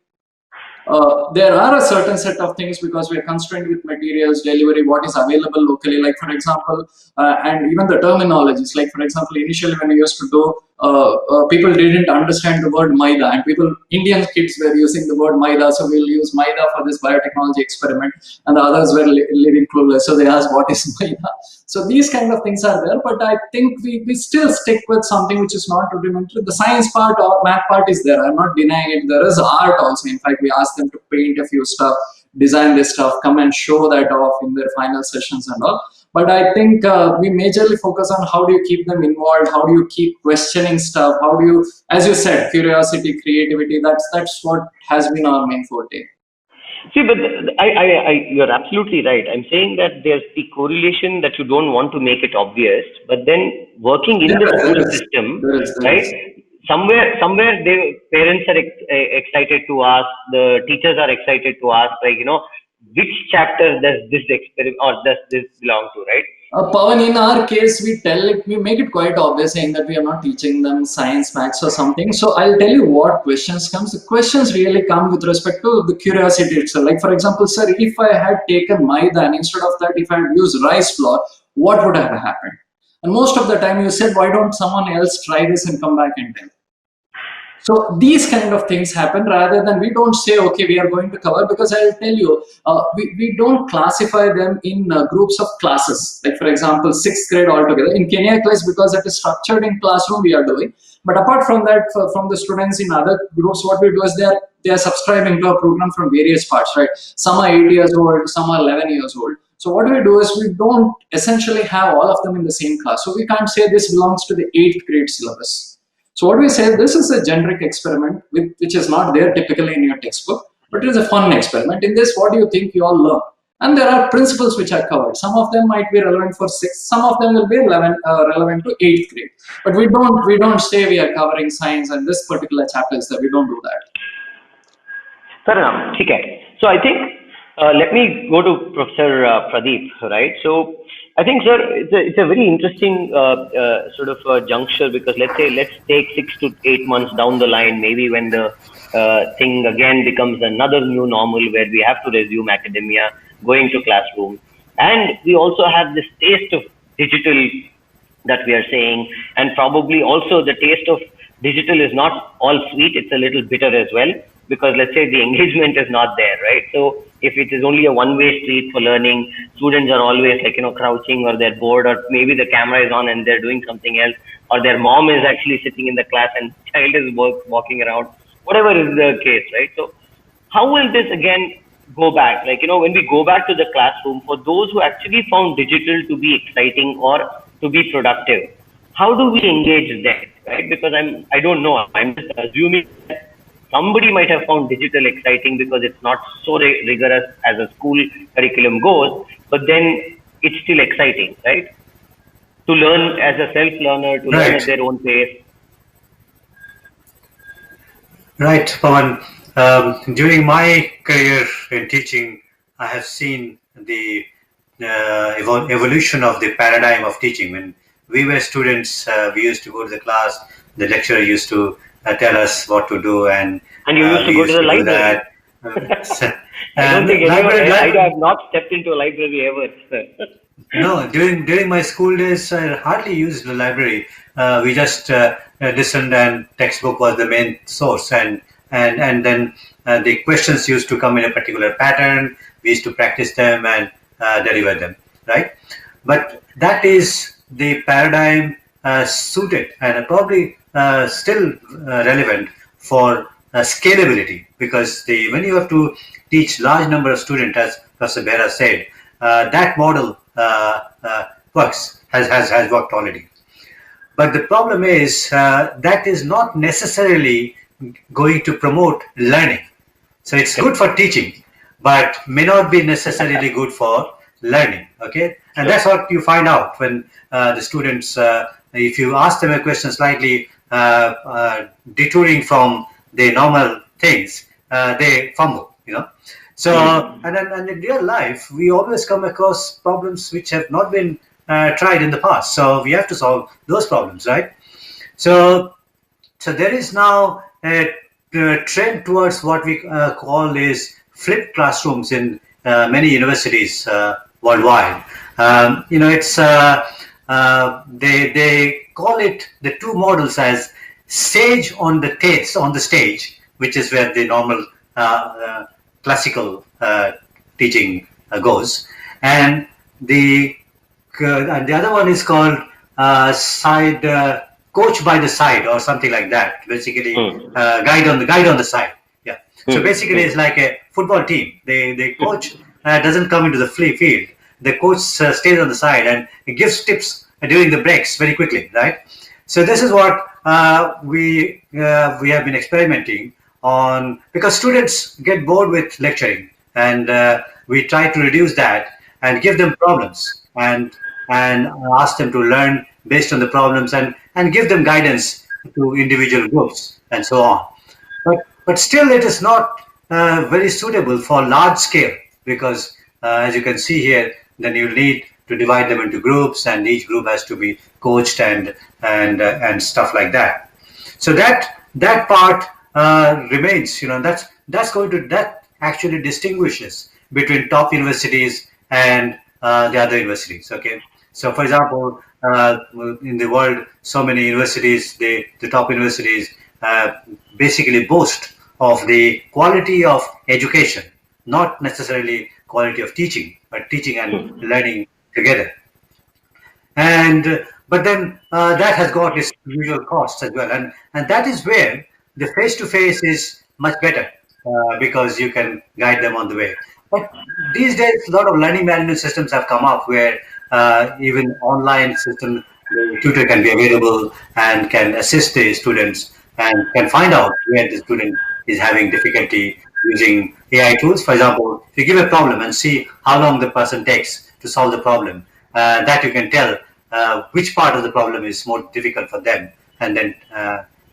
There are a certain set of things because we are constrained with materials, delivery, what is available locally, like for example, and even the terminologies, like for example, initially when we used to do people didn't understand the word Maida, and Indian kids were using the word Maida, so we'll use Maida for this biotechnology experiment, and the others were living clueless, so they asked what is Maida. So these kind of things are there, but I think we still stick with something which is not rudimentary. The science part or math part is there. I'm not denying it. There is art also. In fact, we ask them to paint a few stuff, design this stuff, come and show that off in their final sessions and all. But I think we majorly focus on how do you keep them involved, how do you keep questioning stuff, how do you, as you said, curiosity, creativity. That's what has been our main forte. See, but you're absolutely right. I'm saying that there's the correlation that you don't want to make it obvious, but then working in the school system, right? Somewhere, the parents are excited to ask, the teachers are excited to ask, like, which chapter does this experiment or does this belong to, right? Pawan, in our case, we make it quite obvious saying that we are not teaching them science, maths or something. So I'll tell you what questions comes. The questions really come with respect to the curiosity itself. Like, for example, sir, if I had taken Maida and instead of that, if I had used rice flour, what would have happened? And most of the time you said, why don't someone else try this and come back and tell? So these kind of things happen rather than we don't say, okay, we are going to cover, because I'll tell you, we don't classify them in groups of classes. Like, for example, 6th grade altogether. In Kenya class, because it is structured in classroom, we are doing. But apart from that, from the students in other groups, what we do is they are subscribing to a program from various parts, right? Some are 8 years old, some are 11 years old. So what we do is we don't essentially have all of them in the same class. So we can't say this belongs to the 8th grade syllabus. So what we say, this is a generic experiment which is not there typically in your textbook, but it is a fun experiment. In this, what do you think you all learn? And there are principles which are covered. Some of them might be relevant for 6th, some of them will be relevant to 8th grade. But we don't say we are covering science and this particular chapter is that we don't do that. Fair enough. Okay. So I think let me go to Professor Pradeep, right? So I think, sir, it's a very interesting sort of juncture, because let's take 6 to 8 months down the line, maybe when the thing again becomes another new normal where we have to resume academia, going to classroom, and we also have this taste of digital that we are saying, and probably also the taste of digital is not all sweet, it's a little bitter as well, because let's say the engagement is not there, right? So if it is only a one-way street for learning, students are always like, crouching, or they're bored, or maybe the camera is on and they're doing something else, or their mom is actually sitting in the class and child is walking around, whatever is the case, right? So how will this again go back? Like, when we go back to the classroom, for those who actually found digital to be exciting or to be productive, how do we engage them, right? Because I don't know, I'm just assuming that somebody might have found digital exciting because it's not so rigorous as a school curriculum goes, but then it's still exciting, right? To learn as a self-learner, to learn at their own pace. Right, Pawan. During my career in teaching, I have seen the evolution of the paradigm of teaching. When we were students, we used to go to the class, the lecturer used to tell us what to do, and you used to go to the library. I don't think I have not stepped into a library ever. No, during my school days, I hardly used the library. We just listened, and textbook was the main source, and then the questions used to come in a particular pattern. We used to practice them and deliver them, right? But that is the paradigm suited and probably still relevant for scalability, because when you have to teach large number of students, as Professor Behera said, that model works, has worked already. But the problem is that is not necessarily going to promote learning. So it's good for teaching, but may not be necessarily good for learning. Okay, and that's what you find out when the students, if you ask them a question slightly detouring from the normal things, they fumble. So and in real life, we always come across problems which have not been tried in the past. So we have to solve those problems, right? So there is now a trend towards what we call is flipped classrooms in many universities worldwide. It's they call it the two models as sage on the stage, which is where the normal classical teaching goes, and the other one is called side coach by the side or something like that. Basically, guide on the side. Yeah. So basically, it's like a football team. The coach doesn't come into the field. The coach stays on the side and gives tips during the breaks very quickly, right? So this is what we have been experimenting on, because students get bored with lecturing, and we try to reduce that and give them problems and ask them to learn based on the problems and give them guidance to individual groups and so on. But still, it is not very suitable for large scale, because as you can see here, then you need to divide them into groups, and each group has to be coached and stuff like that. So that part remains. That actually distinguishes between top universities and the other universities. Okay. So, for example, in the world, so many universities, the top universities basically boast of the quality of education, not necessarily quality of teaching, but teaching and learning together. And but then that has got its usual costs as well, and that is where the face-to-face is much better, because you can guide them on the way. But these days, a lot of learning management systems have come up where even online system, the tutor can be available and can assist the students and can find out where the student is having difficulty using AI tools. For example, if you give a problem and see how long the person takes to solve the problem, that you can tell which part of the problem is more difficult for them, and then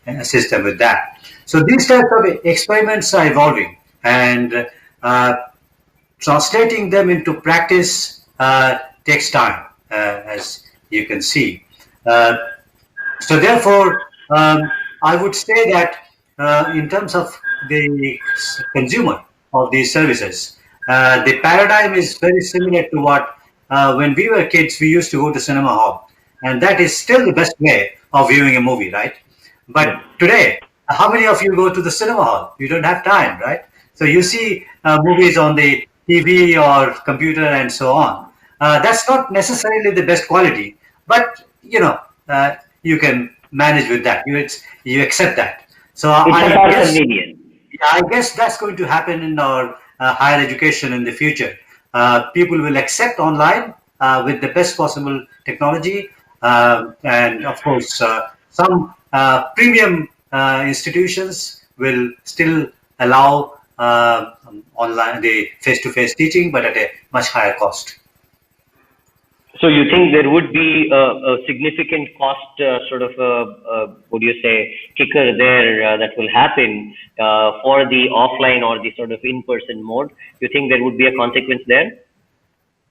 assist them with that. So these types of experiments are evolving, and translating them into practice takes time, as you can see. So therefore, I would say that in terms of the consumer of these services, the paradigm is very similar to what when we were kids, we used to go to cinema hall, and that is still the best way of viewing a movie, right? But today, how many of you go to the cinema hall? You don't have time, right? So you see movies on the TV or computer and so on. That's not necessarily the best quality, but you can manage with that. You accept that. So I guess that's going to happen in our higher education in the future. People will accept online with the best possible technology, and of course, some premium institutions will still allow online the face-to-face teaching, but at a much higher cost. So you think there would be a significant cost, would you say, kicker there that will happen for the offline or the sort of in-person mode? You think there would be a consequence there?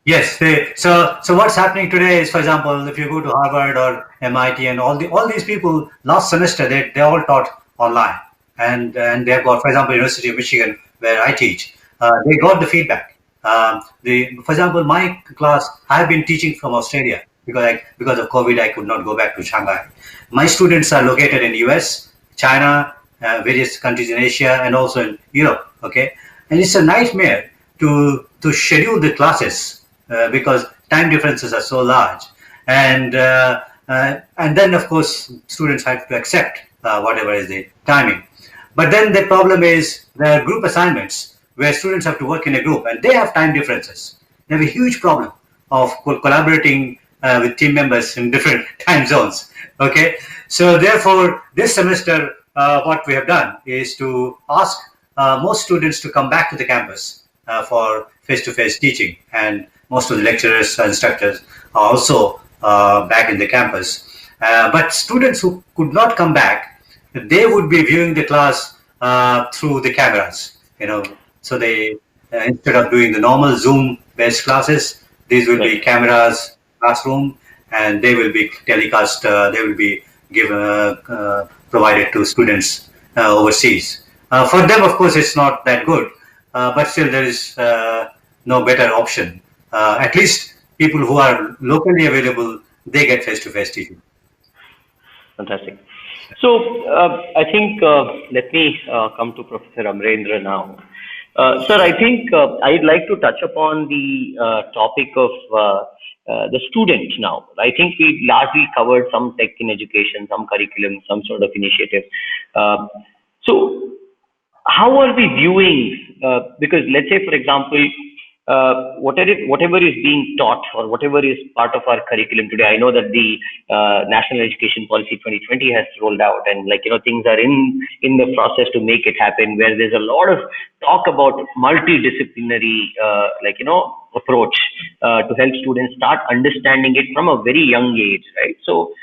Yes. So what's happening today is, for example, if you go to Harvard or MIT and all these people last semester, they all taught online, and they have got, for example, University of Michigan, where I teach, they got the feedback. For example, my class, I have been teaching from Australia because of COVID. I could not go back to Shanghai. My students are located in US, China, various countries in Asia, and also in Europe. Okay, and it's a nightmare to schedule the classes because time differences are so large, and then of course students have to accept whatever is the timing. But then the problem is there are group assignments where students have to work in a group, and they have time differences. They have a huge problem of collaborating with team members in different time zones. Okay, so therefore, this semester, what we have done is to ask most students to come back to the campus for face-to-face teaching, and most of the lecturers and instructors are also back in the campus. But students who could not come back, they would be viewing the class through the cameras. So they, instead of doing the normal Zoom-based classes, these will be cameras, classroom, and they will be telecast. They will be given, provided to students overseas. For them, of course, it's not that good, but still there is no better option. At least people who are locally available, they get face-to-face teaching. Fantastic. So I think let me come to Professor Amrendra now. Sir, I think I'd like to touch upon the topic of the student now. I think we largely covered some tech in education, some curriculum, some sort of initiative. So how are we viewing, because let's say, for example, whatever is being taught or whatever is part of our curriculum today, I know that the National Education Policy 2020 has rolled out, and things are in the process to make it happen, where there's a lot of talk about multidisciplinary approach to help students start understanding it from a very young age, right? So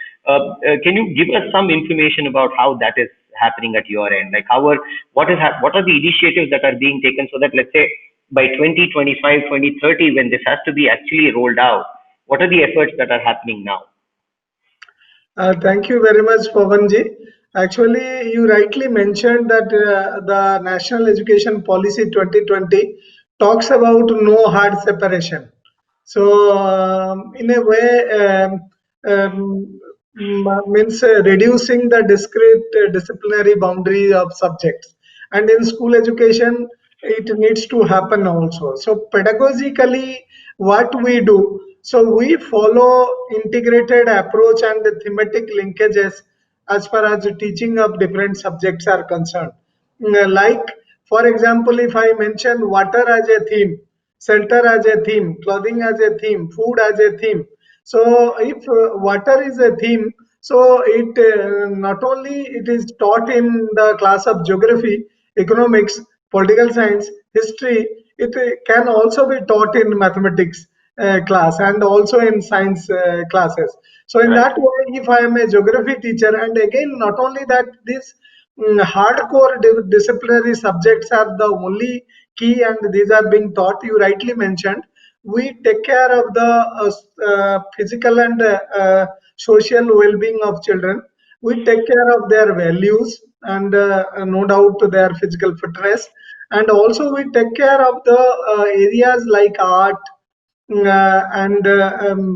can you give us some information about how that is happening at your end? What are the initiatives that are being taken so that, let's say, by 2025, 2030, when this has to be actually rolled out, what are the efforts that are happening now? Thank you very much, Pavanji. Actually, you rightly mentioned that the National Education Policy 2020 talks about no hard separation. So, in a way, means reducing the discrete disciplinary boundary of subjects. And in school education, it needs to happen also. So, pedagogically, what we do, so we follow integrated approach and the thematic linkages as far as the teaching of different subjects are concerned. Like, for example, if I mention water as a theme, shelter as a theme, clothing as a theme, food as a theme. So if water is a theme, so it not only it is taught in the class of geography, economics, political science, history, it can also be taught in mathematics class and also in science classes. So in that way, if I am a geography teacher, and again, not only that, these hardcore disciplinary subjects are the only key and these are being taught. You rightly mentioned, we take care of the physical and social well-being of children. We take care of their values and no doubt their physical fitness, and also we take care of the areas like art, and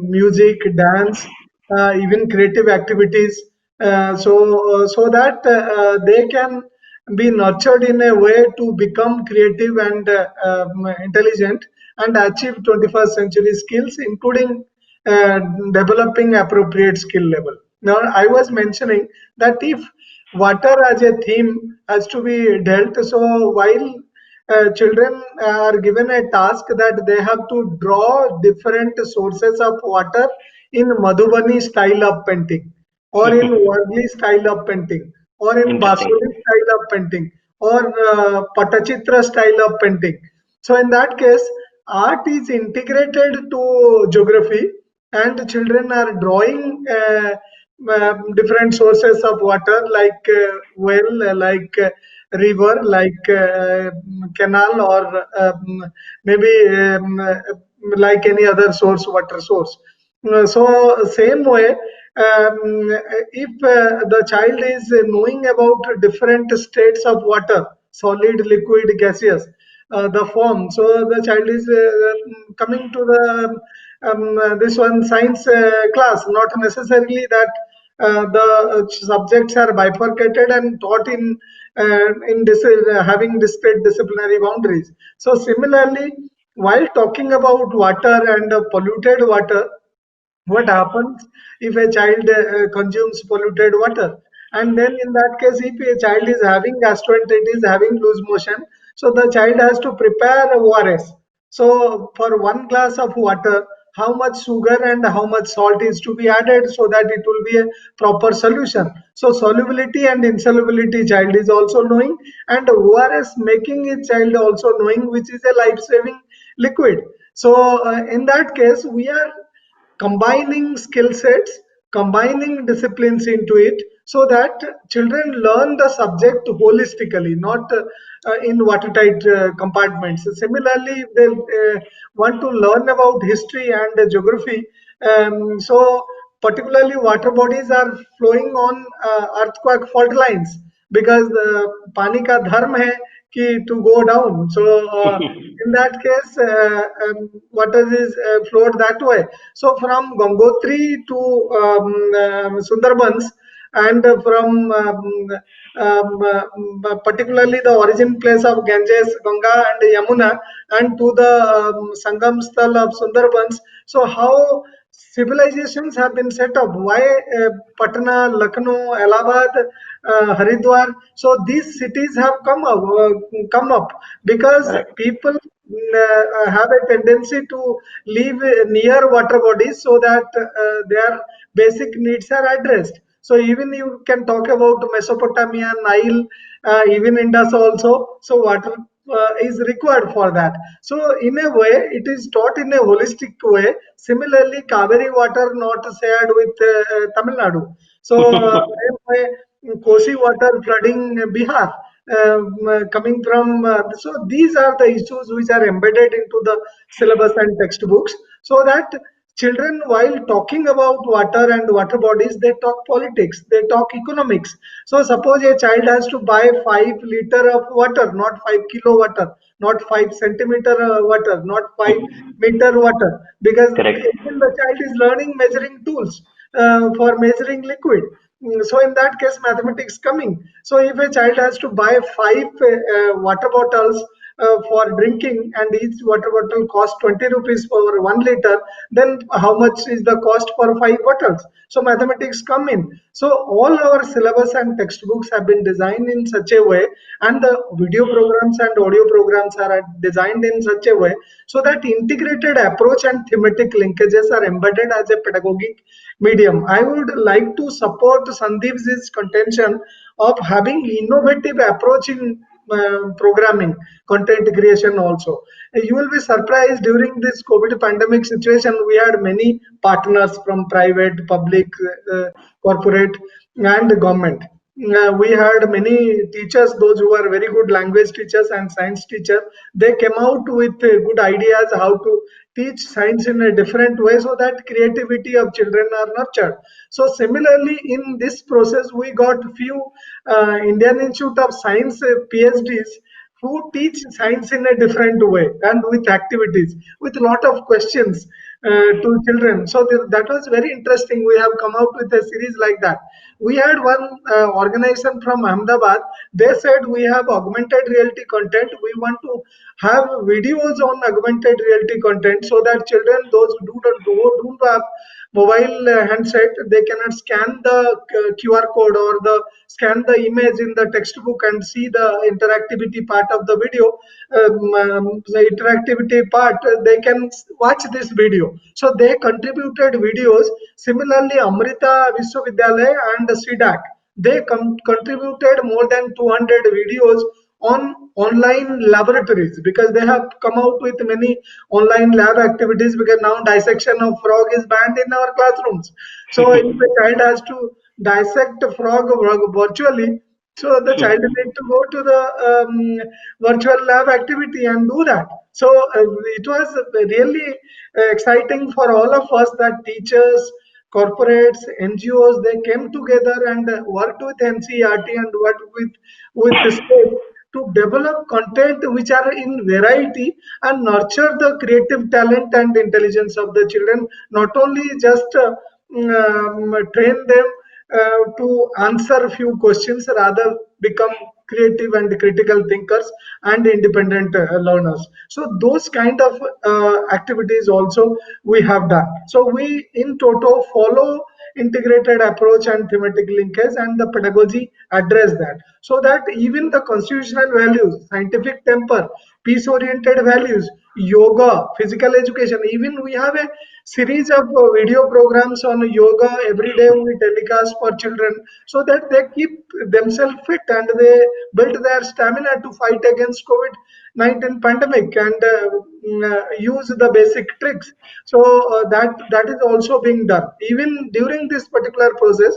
music, dance, even creative activities, so that they can be nurtured in a way to become creative and intelligent and achieve 21st century skills, including uh, developing appropriate skill level. Now, I was mentioning that if water as a theme has to be dealt, so while children are given a task that they have to draw different sources of water in Madhubani style of painting, or in Worldly style of painting, or in Basuri style of painting, or Patachitra style of painting. So in that case, art is integrated to geography, and children are drawing different sources of water like well, like river, like canal, or maybe like any other source, water source. So same way, if the child is knowing about different states of water, solid, liquid, gaseous, the form, so the child is coming to the this one science class, not necessarily that the subjects are bifurcated and taught in having discrete disciplinary boundaries. So similarly, while talking about water and polluted water, what happens if a child consumes polluted water? And then in that case, if a child is having gastroenteritis, having loose motion, so the child has to prepare ORS. So for one glass of water, how much sugar and how much salt is to be added so that it will be a proper solution. So solubility and insolubility child is also knowing, and ORS making a child also knowing, which is a life-saving liquid. So in that case, we are combining skill sets, combining disciplines into it, so that children learn the subject holistically, not in watertight compartments. Similarly, if they want to learn about history and geography, so particularly water bodies are flowing on earthquake fault lines, because pani ka dharma hai to go down. So in that case, water is flowed that way. So from Gangotri to Sundarbans, and from particularly the origin place of Ganges, Ganga and Yamuna, and to the Sangam Sthal of Sundarbans. So how civilizations have been set up? Why Patna, Lucknow, Allahabad, Haridwar? So these cities have come up because people have a tendency to live near water bodies so that their basic needs are addressed. So even you can talk about Mesopotamia, Nile, even Indus also. So water is required for that. So in a way, it is taught in a holistic way. Similarly, Kaveri water not shared with Tamil Nadu. So same way, Kosi water flooding Bihar. Coming from so these are the issues which are embedded into the syllabus and textbooks, so that children, while talking about water and water bodies, they talk politics, they talk economics. So suppose a child has to buy 5 liter of water, not 5 kilo water, not 5 centimeter water, not 5 meter water, because even the child is learning measuring tools for measuring liquid. So in that case, mathematics coming. So if a child has to buy 5 water bottles for drinking, and each water bottle costs 20 rupees for 1 liter, then how much is the cost for 5 bottles? So mathematics come in. So all our syllabus and textbooks have been designed in such a way, and the video programs and audio programs are designed in such a way so that integrated approach and thematic linkages are embedded as a pedagogic medium. I would like to support Sandeep's contention of having innovative approach in programming, content creation also. You will be surprised, during this COVID pandemic situation, we had many partners from private, public, corporate and government. We had many teachers, those who are very good language teachers and science teachers. They came out with good ideas how to teach science in a different way so that creativity of children are nurtured. So similarly, in this process, we got few Indian Institute of Science PhDs who teach science in a different way and with activities, with a lot of questions to children. So that was very interesting. We have come out with a series like that. We had one organization from Ahmedabad. They said we have augmented reality content. We want to have videos on augmented reality content so that children, those who don't have mobile handset, they cannot scan the QR code or the scan the image in the textbook and see the interactivity part of the video. The interactivity part, they can watch this video. So they contributed videos. Similarly, Amrita Vishwavidyalaya and CDAC, they contributed more than 200 videos on online laboratories, because they have come out with many online lab activities, because now dissection of frog is banned in our classrooms. So if a child has to dissect a frog virtually, so the child need to go to the virtual lab activity and do that. So it was really exciting for all of us that teachers, corporates, NGOs, they came together and worked with NCERT and worked with the state to develop content which are in variety and nurture the creative talent and intelligence of the children, not only just train them to answer a few questions, rather become creative and critical thinkers and independent learners. So those kind of activities also we have done. So we in toto follow integrated approach and thematic linkage, and the pedagogy address that, so that even the constitutional values, scientific temper, peace oriented values, yoga, physical education, even we have a series of video programs on yoga. Every day we telecast for children so that they keep themselves fit and they build their stamina to fight against COVID-19 pandemic, and use the basic tricks. So that is also being done. Even during this particular process,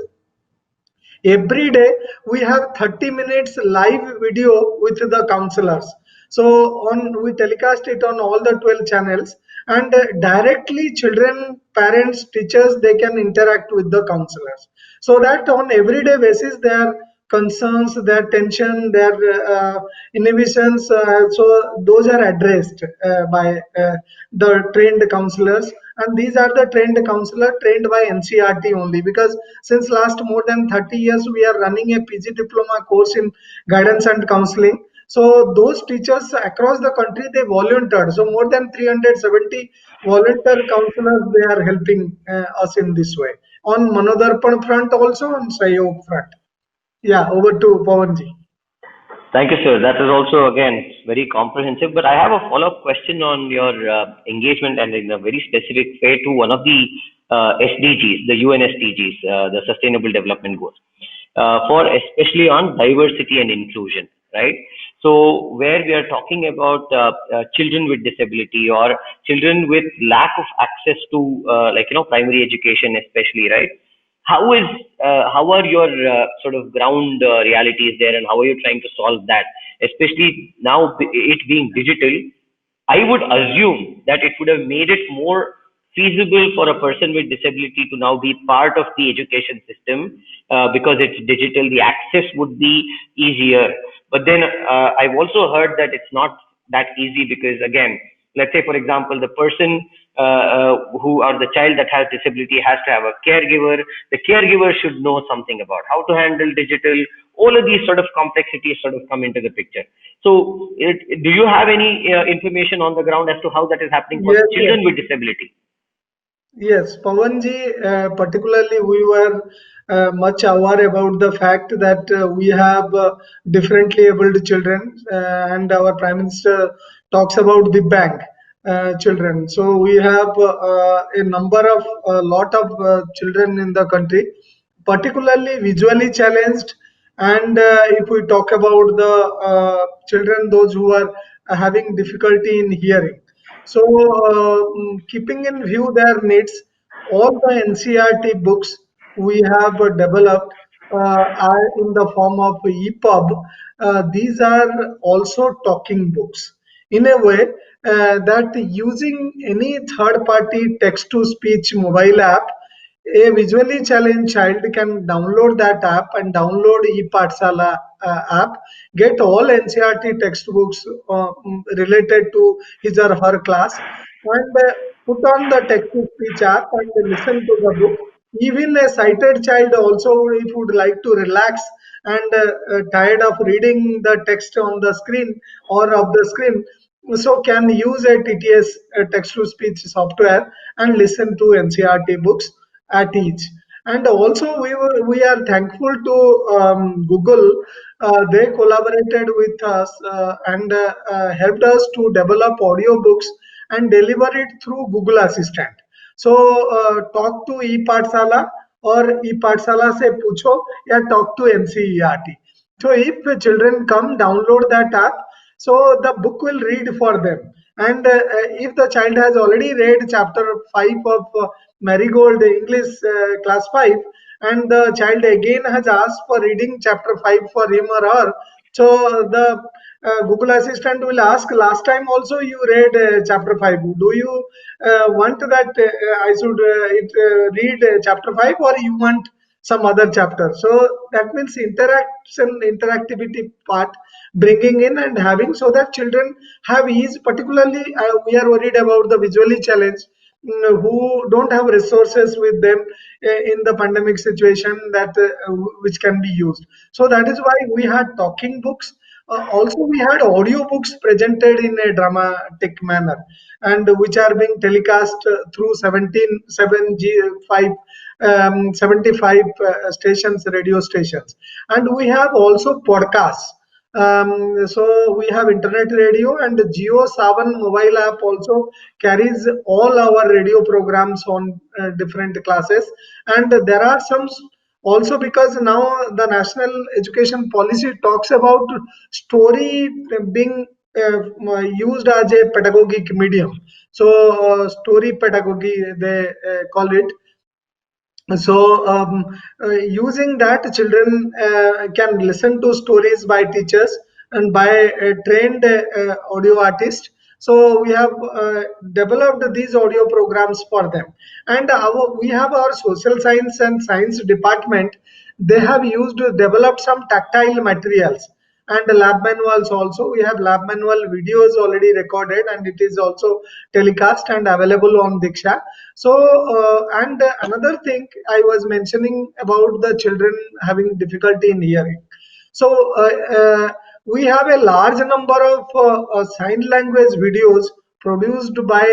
every day we have 30 minutes live video with the counselors. So we telecast it on all the 12 channels, and directly children, parents, teachers, they can interact with the counselors, so that on everyday basis they are concerns, their tension, their inhibitions. So those are addressed by the trained counselors, and these are the trained counselor trained by NCRT only, because since last more than 30 years we are running a PG diploma course in guidance and counseling. So those teachers across the country, they volunteered. So more than 370 volunteer counselors, they are helping us in this way. On Manodarpan front, also on Sayog front. Yeah, over to Pawanji. Thank you, sir. That is also, again, very comprehensive. But I have a follow-up question on your engagement and in a very specific way to one of the SDGs, the UN SDGs, the Sustainable Development Goals, for especially on diversity and inclusion, right? So where we are talking about children with disability or children with lack of access to primary education, especially, right? How are your sort of ground realities there, and how are you trying to solve that, especially now it being digital? I would assume that it would have made it more feasible for a person with disability to now be part of the education system, because it's digital, the access would be easier. But then I've also heard that it's not that easy, because again, let's say for example, the person who, or the child that has disability, has to have a caregiver. The caregiver should know something about how to handle digital. All of these sort of complexities sort of come into the picture. So do you have any information on the ground as to how that is happening for Yes, children yes. with disability? Yes, Pawanji, particularly we were much aware about the fact that we have differently abled children, and our Prime Minister talks about the bank children. So we have a number of a lot of children in the country, particularly visually challenged. And if we talk about the children, those who are having difficulty in hearing. So, keeping in view their needs, all the NCRT books we have developed are in the form of EPUB. These are also talking books in a way that using any third party text to speech mobile app, a visually challenged child can download that app and download ePathshala app, get all NCRT textbooks related to his or her class, and put on the text-to-speech app and listen to the book. Even a sighted child also, if would like to relax and tired of reading the text on the screen or of the screen, so can use a TTS text-to-speech software and listen to NCRT books at each. And also we are thankful to Google. They collaborated with us and helped us to develop audiobooks and deliver it through Google Assistant. So talk to ePathshala or ePathshala se pucho, या talk to NCERT. So if the children come download that app, so the book will read for them. And if the child has already read chapter 5 of Marigold English class 5, and the child again has asked for reading chapter 5 for him or her, so the Google Assistant will ask, last time also you read chapter 5. Do you want that I should read chapter 5, or you want some other chapter? So that means interactivity part bringing in and having, so that children have ease. Particularly we are worried about the visually challenged, who don't have resources with them in the pandemic situation, that which can be used. So that is why we had talking books. Also we had audio books presented in a dramatic manner, and which are being telecast through 75 stations, radio stations. And we have also podcasts. So we have internet radio, and Geo Savan mobile app also carries all our radio programs on different classes. And there are some also, because now the national education policy talks about story being used as a pedagogic medium. So story pedagogy they call it. So using that, children can listen to stories by teachers and by trained audio artists. So we have developed these audio programs for them. And we have our social science and science department. they have developed some tactile materials and lab manuals also. We have lab manual videos already recorded, and it is also telecast and available on Diksha. So, and another thing I was mentioning about the children having difficulty in hearing. So, we have a large number of sign language videos produced by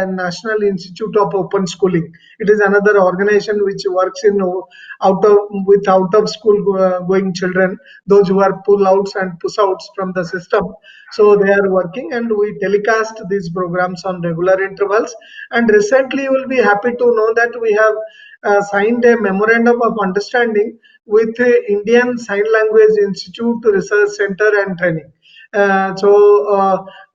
National Institute of Open Schooling. It is another organization which works in out of school going children, those who are pull outs and push outs from the system. So they are working, and we telecast these programs on regular intervals. And recently, you will be happy to know that we have signed a memorandum of understanding with Indian Sign Language Institute Research Center and Training.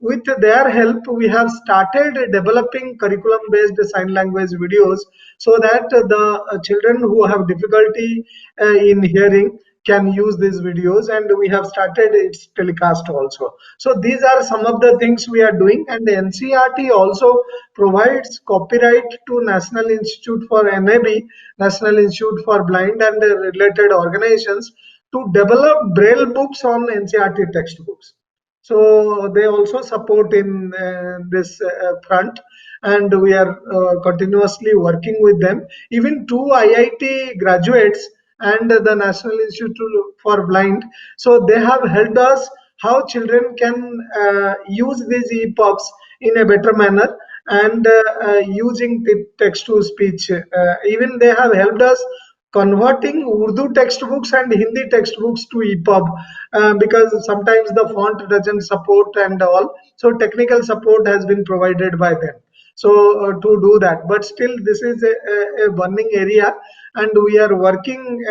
With their help, we have started developing curriculum-based sign language videos so that the children who have difficulty in hearing can use these videos, and we have started its telecast also. So these are some of the things we are doing, and the NCERT also provides copyright to National Institute for NAB, National Institute for Blind, and related organizations to develop braille books on NCERT textbooks. So they also support in this front, and we are continuously working with them. Even two IIT graduates and the National Institute for Blind, so they have helped us how children can use these EPUBs in a better manner, and using the text to speech. Even they have helped us converting Urdu textbooks and Hindi textbooks to EPUB, because sometimes the font doesn't support and all. So technical support has been provided by them. So to do that, but still this is a burning area, and we are working,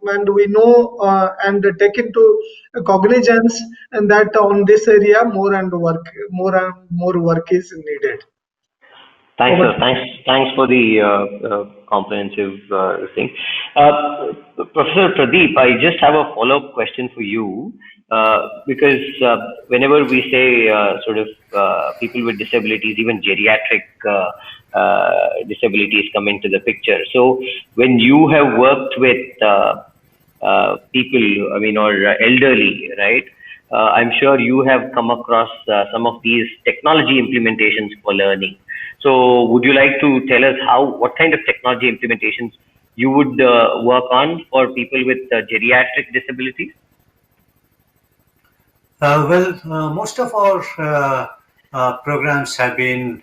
and we know and take into cognizance, and that on this area more and more work is needed. Thanks, sir. Thanks for the comprehensive thing. Professor Pradeep, I just have a follow-up question for you, because whenever we say people with disabilities, even geriatric disabilities come into the picture. So when you have worked with people, or elderly, right? I'm sure you have come across some of these technology implementations for learning. So would you like to tell us what kind of technology implementations you would work on for people with geriatric disabilities? Most of our programs have been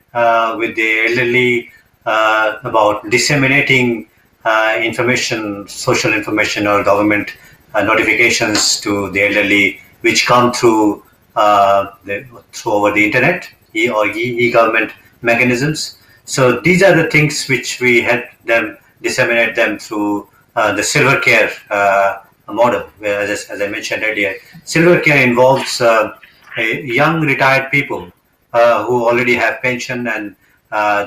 with the elderly about disseminating information, social information or government notifications to the elderly, which come through over the internet or e-government mechanisms. So these are the things which we help them disseminate them through the Silver Care model. As I mentioned earlier, Silver Care involves young retired people who already have pension, and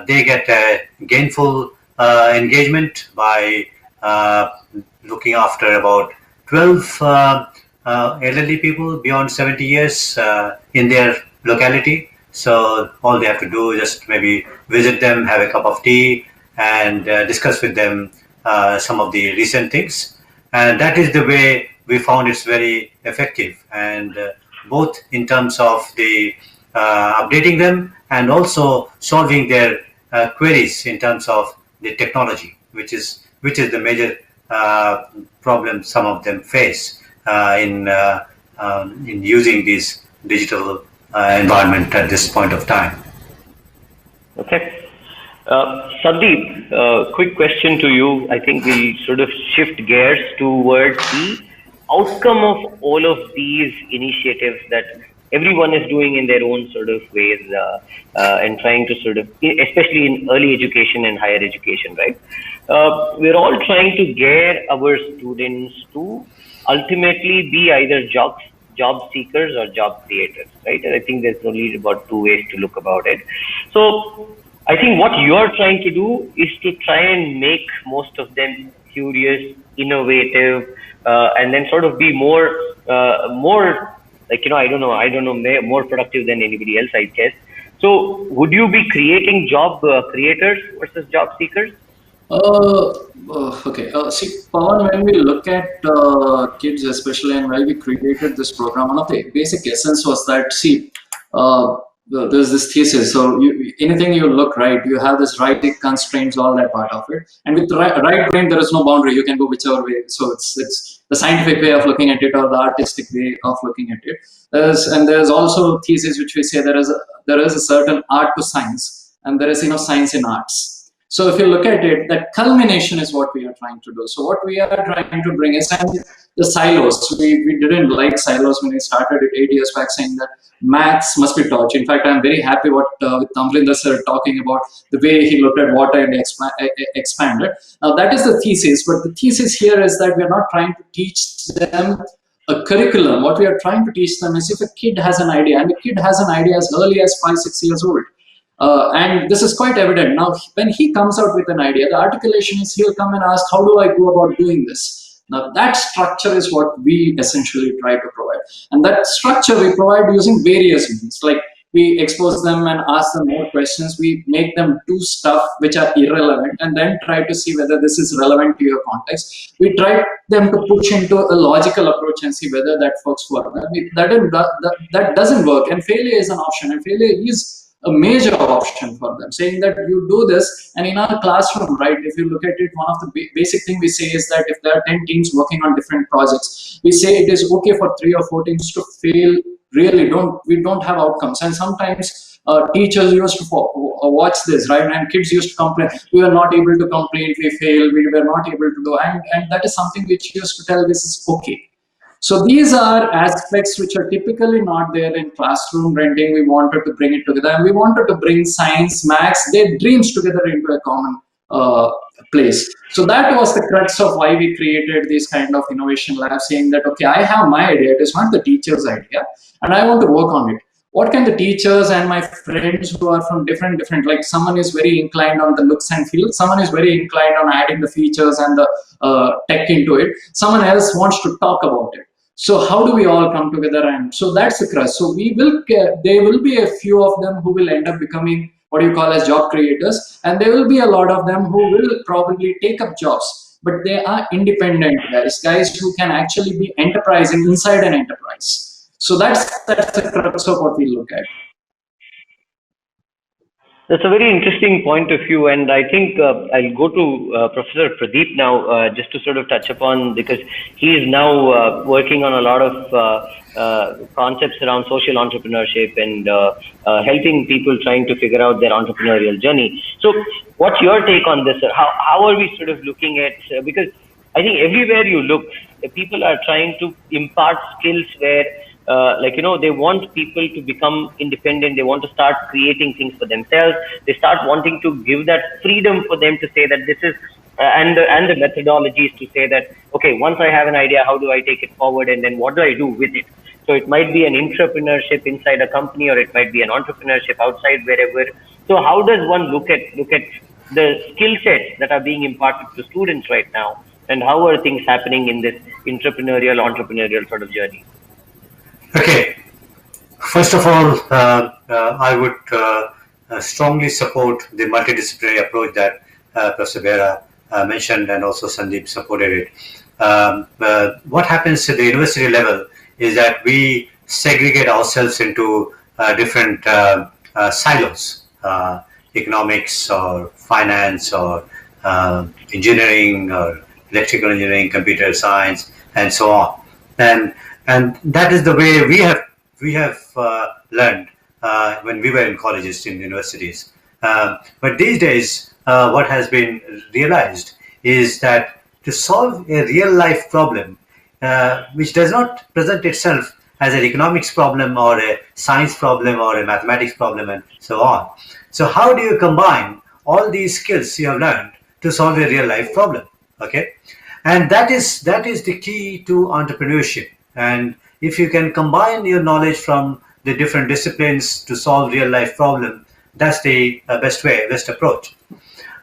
they get a gainful engagement by looking after about 12 elderly people beyond 70 years in their locality. So all they have to do is just maybe visit them, have a cup of tea, and discuss with them some of the recent things. And that is the way we found it's very effective, and both in terms of the updating them and also solving their queries in terms of the technology, which is the major problem some of them face in using these digital environment at this point of time. Okay. Sandeep, quick question to you. I think we'll sort of shift gears towards the outcome of all of these initiatives that everyone is doing in their own sort of ways, and trying to sort of, especially in early education and higher education, right? We're all trying to gear our students to ultimately be either job seekers or job creators, right? And I think there's only about two ways to look about it. So I think what you're trying to do is to try and make most of them curious, innovative, and then sort of be more like, I don't know, more productive than anybody else, I guess. So would you be creating job creators versus job seekers? Okay. See, Pawan, when we look at kids, especially, and why we created this program, one of the basic essence was that, see, there's this thesis. So anything you look right, you have this right constraints, all that part of it. And with right brain, there is no boundary. You can go whichever way. So it's the scientific way of looking at it or the artistic way of looking at it. There's also thesis which we say there is a certain art to science, and there is science in arts. So if you look at it, that culmination is what we are trying to do. So what we are trying to bring is the silos. We didn't like silos when we started it 8 years back, saying that maths must be taught. In fact, I'm very happy with Tamrinder sir talking about the way he looked at water and expanded. Now that is the thesis, but the thesis here is that we are not trying to teach them a curriculum. What we are trying to teach them is if a kid has an idea, and a kid has an idea as early as 5-6 years old, and this is quite evident. Now, when he comes out with an idea, the articulation is he'll come and ask, how do I go about doing this? Now, that structure is what we essentially try to provide. And that structure we provide using various means. Like we expose them and ask them more questions. We make them do stuff which are irrelevant and then try to see whether this is relevant to your context. We try them to push into a logical approach and see whether that works for them. That doesn't work, and failure is an option, and failure is a major option for them, saying that you do this. And in our classroom, right, if you look at it, one of the basic thing we say is that if there are 10 teams working on different projects, we say it is okay for 3 or 4 teams to fail. Really, we don't have outcomes. And sometimes teachers used to watch this, right, and kids used to complain, we were not able to complete, we failed, we were not able to do, and that is something which used to tell this is okay. So these are aspects which are typically not there in classroom renting. We wanted to bring it together, and we wanted to bring science, maths, their dreams together into a common place. So that was the crux of why we created this kind of innovation lab, saying that, okay, I have my idea, it is not the teacher's idea, and I want to work on it. What can the teachers and my friends who are from different, like someone is very inclined on the looks and feel, someone is very inclined on adding the features and the tech into it, someone else wants to talk about it. So how do we all come together? And so that's the crux. So there will be a few of them who will end up becoming what you call as job creators, and there will be a lot of them who will probably take up jobs, but they are independent guys who can actually be enterprising inside an enterprise. So that's the crux of what we look at. That's a very interesting point of view, and I think I'll go to Professor Pradeep now, just to sort of touch upon, because he is now working on a lot of concepts around social entrepreneurship and helping people trying to figure out their entrepreneurial journey. So what's your take on this? How are we sort of looking at, because I think everywhere you look, people are trying to impart skills where they want people to become independent. They want to start creating things for themselves. They start wanting to give that freedom for them to say that this is, and the methodologies to say that, okay, once I have an idea, how do I take it forward, and then what do I do with it? So it might be an entrepreneurship inside a company, or it might be an entrepreneurship outside, wherever. So how does one look at the skill sets that are being imparted to students right now, and how are things happening in this entrepreneurial sort of journey? Okay. First of all, I would strongly support the multidisciplinary approach that Professor Behera mentioned, and also Sandeep supported it. What happens at the university level is that we segregate ourselves into different silos, economics or finance or engineering or electrical engineering, computer science, and so on. And that is the way we have learned when we were in colleges, in universities. But these days, what has been realized is that to solve a real life problem, which does not present itself as an economics problem or a science problem or a mathematics problem and so on. So how do you combine all these skills you have learned to solve a real life problem? Okay, and that is the key to entrepreneurship. And if you can combine your knowledge from the different disciplines to solve real life problem, that's the best approach.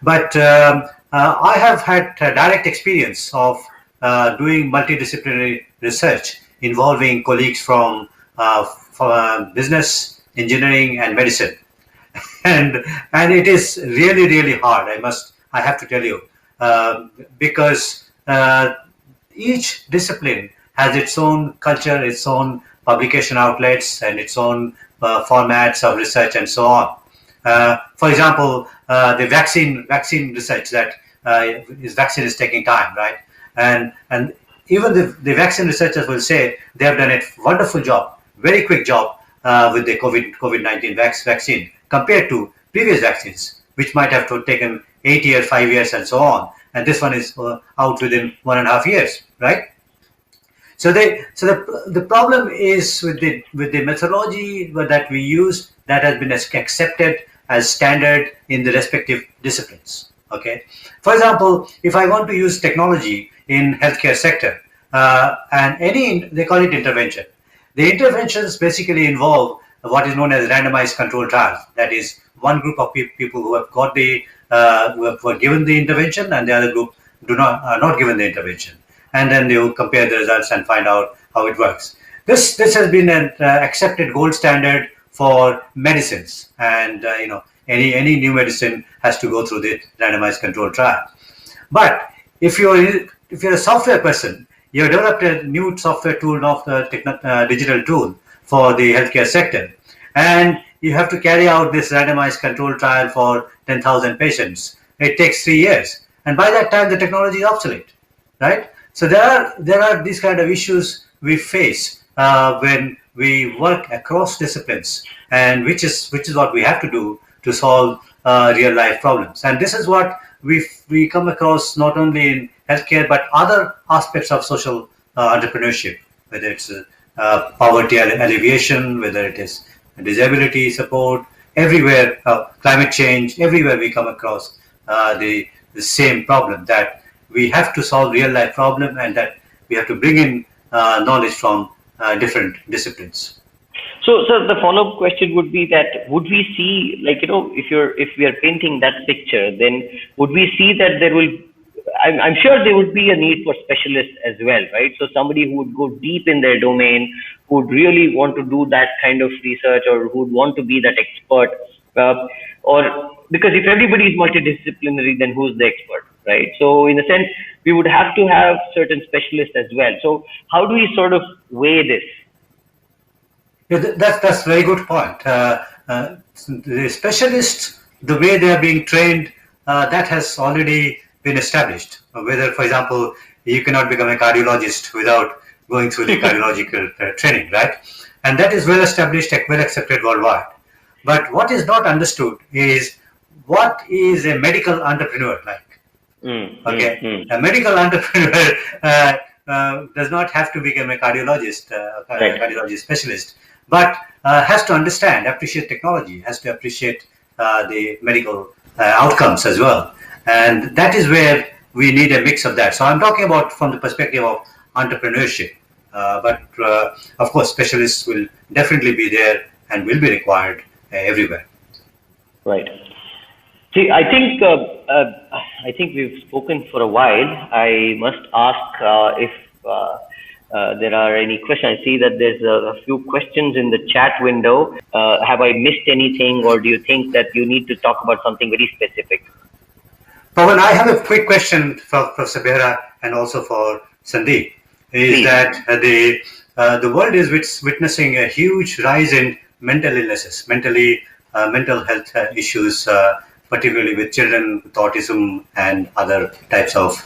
But I have had direct experience of doing multidisciplinary research involving colleagues from business, engineering, and medicine, and it is really hard. I have to tell you, because each discipline has its own culture, its own publication outlets, and its own formats of research, and so on. For example, the vaccine research that vaccine is taking time, right? And even the vaccine researchers will say they have done a wonderful job, very quick job with the COVID-19 vaccine compared to previous vaccines, which might have taken 8 years, 5 years, and so on. And this one is out within 1.5 years, right? So the problem is with the methodology that we use that has been accepted as standard in the respective disciplines. Okay, for example, if I want to use technology in healthcare sector and they call it intervention. The interventions basically involve what is known as randomized control trials. That is, one group of people who have got were given the intervention, and the other group are not given the intervention, and then they will compare the results and find out how it works. This has been an accepted gold standard for medicines, and any new medicine has to go through the randomized control trial. But if you're a software person, you've developed a new software tool, not the digital tool for the healthcare sector, and you have to carry out this randomized control trial for 10,000 patients. It takes 3 years, and by that time the technology is obsolete, right? So there are these kind of issues we face when we work across disciplines, and which is what we have to do to solve real life problems. And this is what we come across not only in healthcare but other aspects of social entrepreneurship, whether it's poverty alleviation, whether it is disability support, everywhere, climate change, everywhere we come across the same problem, that we have to solve real life problem, and that we have to bring in knowledge from different disciplines. So the follow-up question would be that would we see, if we are painting that picture, then would we see that there will, I'm sure there would be a need for specialists as well, right? So somebody who would go deep in their domain, who would really want to do that kind of research, or who would want to be that expert, or because if everybody is multidisciplinary, then who's the expert, right? So in a sense, we would have to have certain specialists as well. So how do we sort of weigh this? Yeah, that's a very good point. The specialists, the way they are being trained, that has already been established. Whether, for example, you cannot become a cardiologist without going through the cardiological training, right? And that is well established, well accepted worldwide. But what is not understood is what is a medical entrepreneur like. A medical entrepreneur does not have to become a cardiologist, cardiology specialist, but has to understand, appreciate technology, has to appreciate the medical outcomes as well. And that is where we need a mix of that. So I'm talking about from the perspective of entrepreneurship. But of course, specialists will definitely be there and will be required everywhere. Right. See, I think we've spoken for a while. I must ask if there are any questions. I see that there's a few questions in the chat window. Have I missed anything, or do you think that you need to talk about something very specific? Pawan, I have a quick question for Professor Behera and also for Sandeep. Is Please. That the world is witnessing a huge rise in mental illnesses, mental health issues, particularly with children with autism and other types of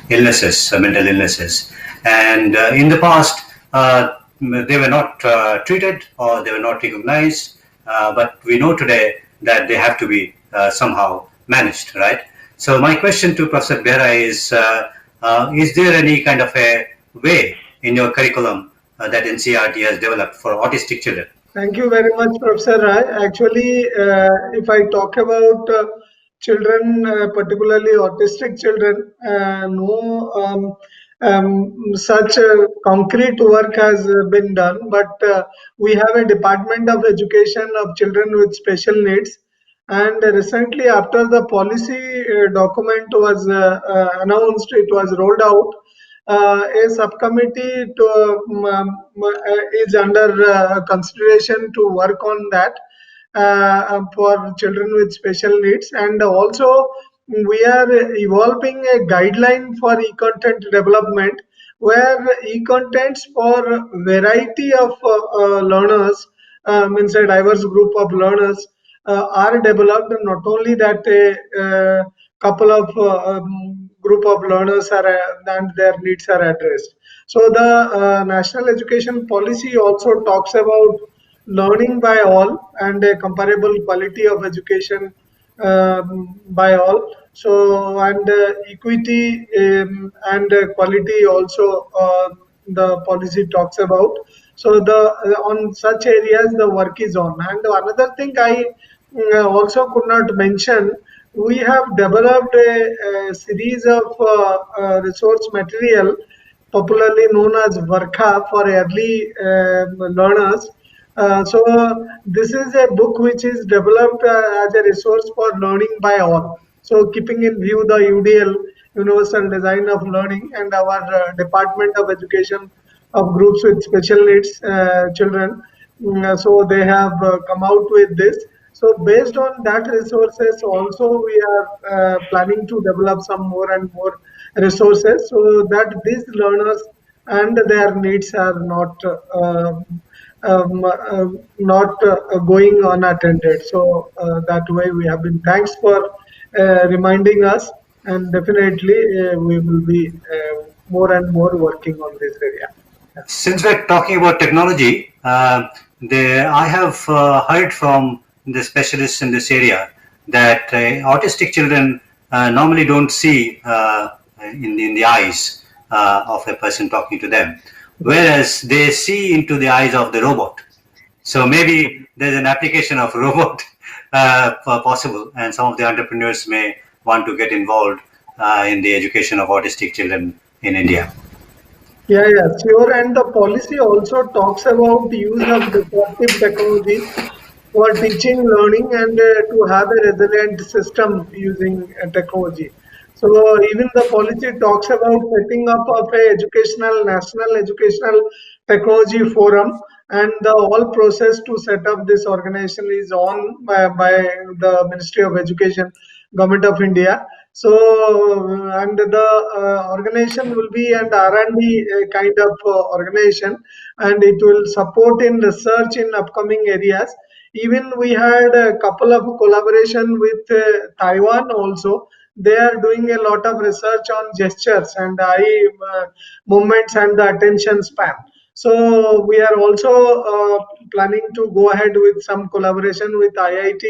illnesses, mental illnesses. And in the past, they were not treated, or they were not recognized. But we know today that they have to be somehow managed, right? So my question to Professor Behera is there any kind of a way in your curriculum that NCERT has developed for autistic children? Thank you very much, Professor Rai. Actually, if I talk about children, particularly autistic children, no such concrete work has been done, but we have a Department of Education of Children with Special Needs. And recently, after the policy document was announced, it was rolled out. A subcommittee is under consideration to work on that for children with special needs, and also we are evolving a guideline for e-content development, where e-contents for variety of learners, means a diverse group of learners, are developed. Not only that, a couple of group of learners are and their needs are addressed. So the national education policy also talks about learning by all and a comparable quality of education by all. So, and equity and quality also the policy talks about. So the on such areas the work is on. And another thing I also could not mention, we have developed a series of resource material popularly known as Varkha for early learners. So this is a book which is developed as a resource for learning by all. So keeping in view the UDL, Universal Design of Learning, and our Department of Education of groups with special needs children. So they have come out with this. So based on that resources, also we are planning to develop some more and more resources so that these learners and their needs are not going unattended. So that way we have been. Thanks for reminding us, and definitely we will be more and more working on this area. Since we're talking about technology, I have heard from the specialists in this area that autistic children normally don't see in the eyes of a person talking to them, whereas they see into the eyes of the robot. So maybe there's an application of robot possible, and some of the entrepreneurs may want to get involved in the education of autistic children in India. Yeah, sure. And the policy also talks about the use of disruptive technology for teaching, learning, and to have a resilient system using technology. So even the policy talks about setting up of a national educational technology forum, and the whole process to set up this organization is on by the Ministry of Education, Government of India. So and the organization will be an R&D kind of organization, and it will support in research in upcoming areas. Even we had a couple of collaboration with Taiwan also. They are doing a lot of research on gestures and eye movements and the attention span. So we are also planning to go ahead with some collaboration with IIT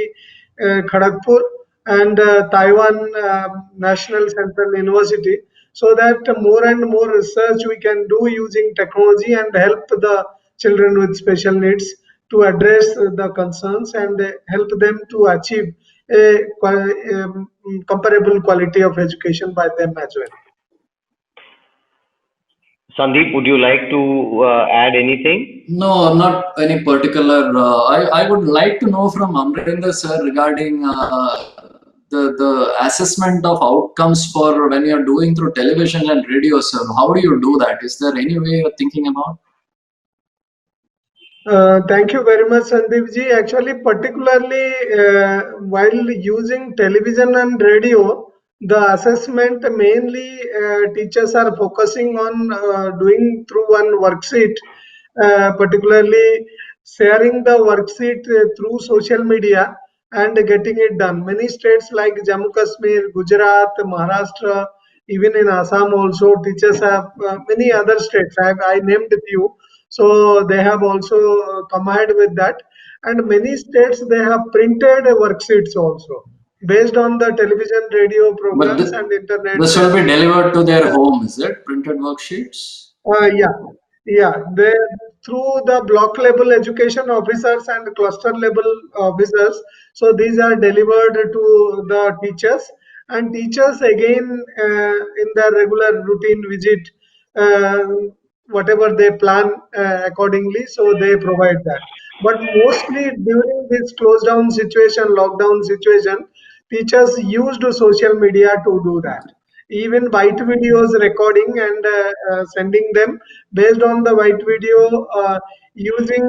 Kharagpur and Taiwan National Central University, so that more and more research we can do using technology and help the children with special needs to address the concerns and help them to achieve a comparable quality of education by them as well. Sandeep, would you like to add anything? No, not any particular. I would like to know from Amrinder sir regarding the assessment of outcomes for when you're doing through television and radio, sir. How do you do that? Is there any way you're thinking about? Thank you very much, Sandeep ji. Actually, particularly while using television and radio, the assessment mainly teachers are focusing on doing through one worksheet, particularly sharing the worksheet through social media and getting it done. Many states like Jammu Kashmir, Gujarat, Maharashtra, even in Assam also, teachers have many other states. I named a few. So they have also come ahead with that, and many states they have printed worksheets also based on the television, radio programs and internet. This will be delivered to their home, is it? Printed worksheets? Yeah. They through the block level education officers and cluster level officers. So these are delivered to the teachers, and teachers again in their regular routine visit. Uh, Whatever they plan accordingly, so they provide that. But mostly during this close down situation, lockdown situation, teachers used social media to do that. Even white videos recording and sending them. Based on the white video, using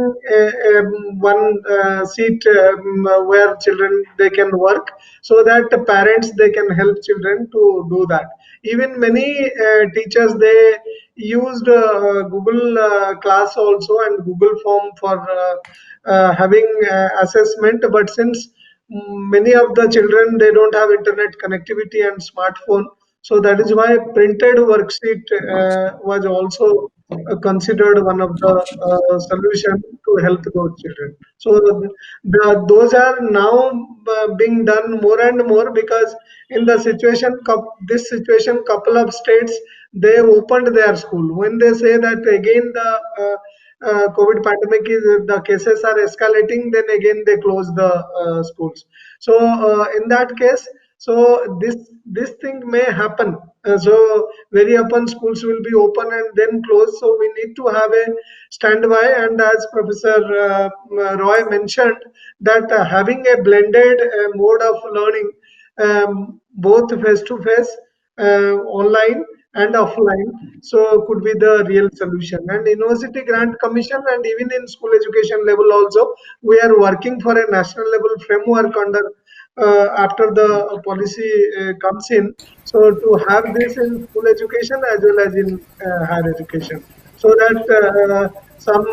one seat where children they can work, so that the parents they can help children to do that. Even many teachers they used Google Class also and Google Form for having assessment, but since many of the children they don't have internet connectivity and smartphone, so that is why printed worksheet was also considered one of the solution to help those children. So those are now being done more and more, because in the situation this situation couple of states they opened their school. When they say that again the COVID pandemic is the cases are escalating, then again they close the schools. So in that case, so this thing may happen. So very often schools will be open and then close. So we need to have a standby. And as Professor Roy mentioned, that having a blended mode of learning, both face to face, online and offline, so could be the real solution. And University Grant Commission and even in school education level also, we are working for a national level framework under after the policy comes in. So to have this in school education as well as in higher education, so that some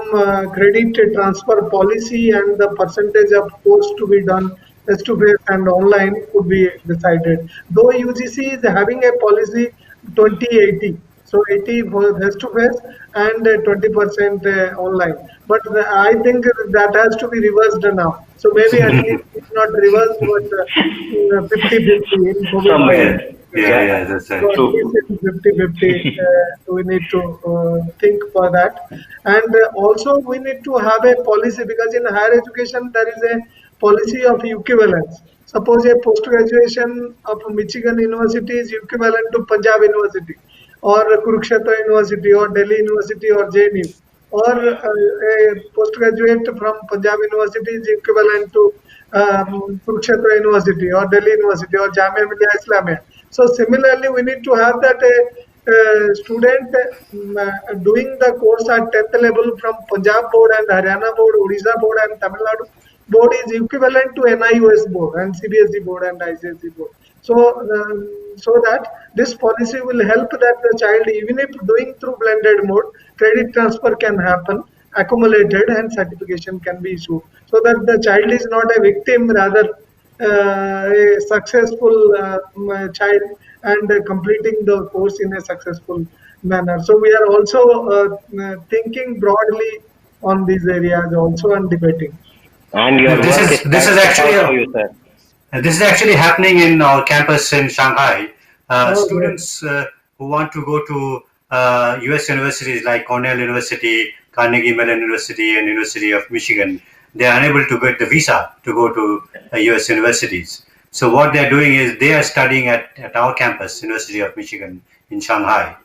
credit transfer policy and the percentage of course to be done face to face and online could be decided. Though UGC is having a policy 2080, so 80 for face to face and 20% online. But I think that has to be reversed now. So maybe at least it's not reversed, but 50-50 in COVID. Somewhere. Yeah, that's right. So at least in 50-50, we need to think for that. And also we need to have a policy, because in higher education there is a policy of equivalence. Suppose a post-graduation of Michigan University is equivalent to Punjab University, or Kurukshetra University, or Delhi University, or JNU, or a postgraduate from Punjab University is equivalent to Kurukshetra University, or Delhi University, or Jamia Millia Islamia. So similarly, we need to have that a student doing the course at 10th level from Punjab board and Haryana board, Odisha board and Tamil Nadu board is equivalent to NIUS board and CBSE board and ICSE board. So, so that this policy will help that the child, even if doing through blended mode, credit transfer can happen, accumulated, and certification can be issued, so that the child is not a victim, rather a successful child, and completing the course in a successful manner. So we are also thinking broadly on these areas also and debating. And your This work is is this is thanks actually for you, sir. this is actually happening in our campus in Shanghai. Oh, Students who want to go to US universities like Cornell University, Carnegie Mellon University, and University of Michigan, they are unable to get the visa to go to US universities. So what they are doing is they are studying at our campus, University of Michigan in Shanghai,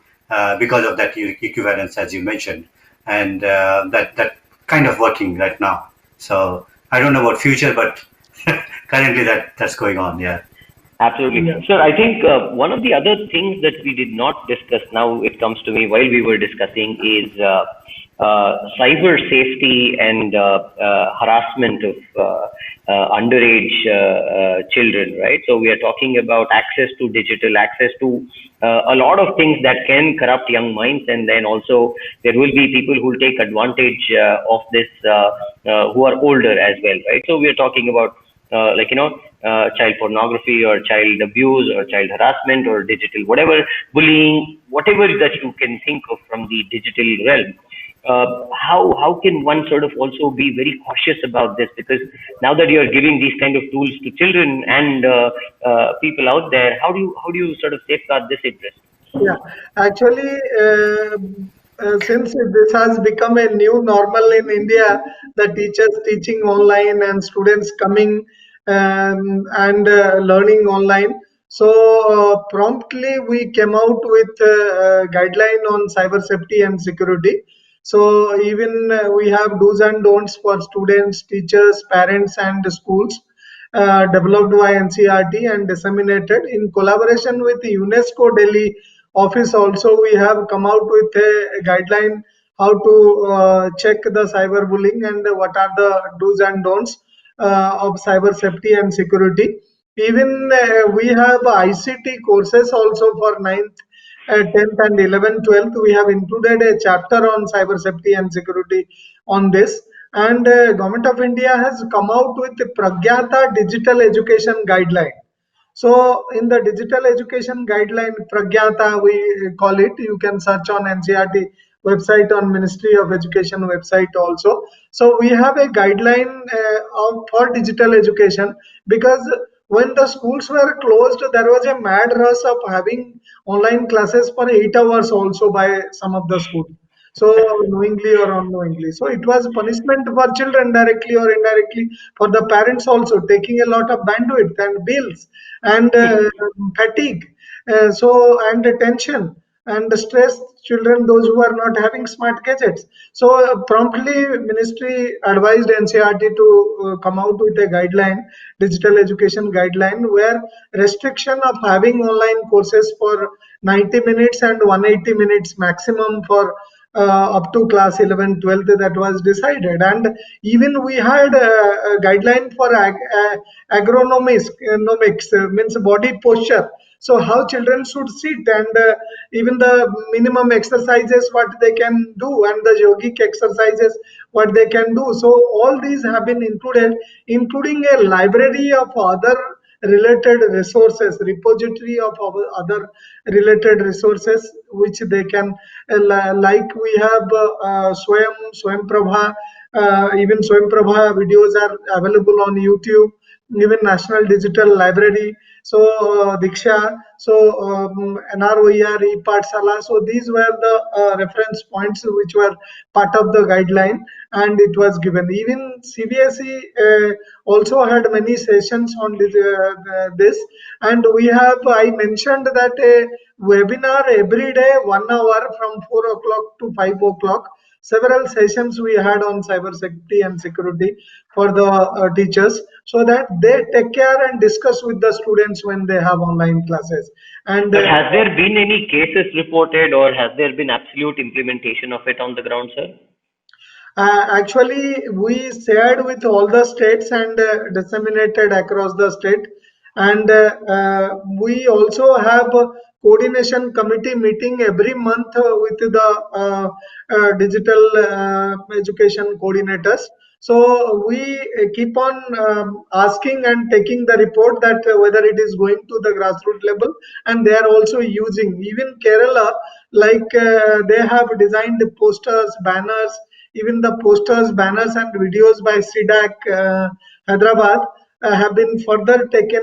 because of that equivalence, as you mentioned, and that kind of working right now. So I don't know about future, but currently that's going on. Yeah. Absolutely. Yeah. Sir, I think one of the other things that we did not discuss, now it comes to me while we were discussing, is cyber safety and harassment of underage children, right? So we are talking about access to digital, access to a lot of things that can corrupt young minds, and then also there will be people who will take advantage of this who are older as well, right? So we are talking about child pornography or child abuse or child harassment or digital whatever, bullying, whatever that you can think of from the digital realm. How can one sort of also be very cautious about this? Because now that you are giving these kind of tools to children and people out there, how do you sort of safeguard this interest? Yeah, actually, since this has become a new normal in India, the teachers teaching online and students coming and learning online. So promptly we came out with a guideline on cyber safety and security. So even we have do's and don'ts for students, teachers, parents, and schools, developed by NCRT and disseminated in collaboration with the UNESCO Delhi office. Also, we have come out with a guideline how to check the cyberbullying and what are the do's and don'ts of cyber safety and security. Even we have ICT courses also for 9th, 10th and 11th, 12th. We have included a chapter on cyber safety and security on this. And Government of India has come out with the Pragyata Digital Education Guideline. So in the digital education guideline, Pragyata we call it, you can search on NCERT website, on Ministry of Education website also. So we have a guideline for digital education, because when the schools were closed, there was a mad rush of having online classes for 8 hours also by some of the schools. So knowingly or unknowingly. So it was punishment for children directly or indirectly, for the parents also, taking a lot of bandwidth and bills and fatigue, and tension and stress children, those who are not having smart gadgets. So promptly ministry advised NCERT to come out with a guideline, digital education guideline, where restriction of having online courses for 90 minutes and 180 minutes maximum for up to class 11 12th, that was decided. And even we had a guideline for agronomics, means body posture, so how children should sit, and even the minimum exercises what they can do, and the yogic exercises what they can do. So all these have been included, including a library of other related resources, repository of other related resources which they can, like we have Swayam Prabha, even Swayam Prabha videos are available on YouTube, even National Digital Library, so Diksha, so NROER, ePathshala. So these were the reference points which were part of the guideline, and it was given. Even CBSE also had many sessions on this, and we have, I mentioned that a webinar every day, 1 hour from 4 o'clock to 5 o'clock. Several sessions we had on cyber safety and security for the teachers, so that they take care and discuss with the students when they have online classes. And But has there been any cases reported, or has there been absolute implementation of it on the ground, sir? Actually, we shared with all the states and disseminated across the state. And we also have a coordination committee meeting every month with the digital education coordinators. So we keep on asking and taking the report that whether it is going to the grassroots level, and they are also using. Even Kerala, like they have designed posters, banners, even the posters, banners, and videos by SIDAC Hyderabad have been further taken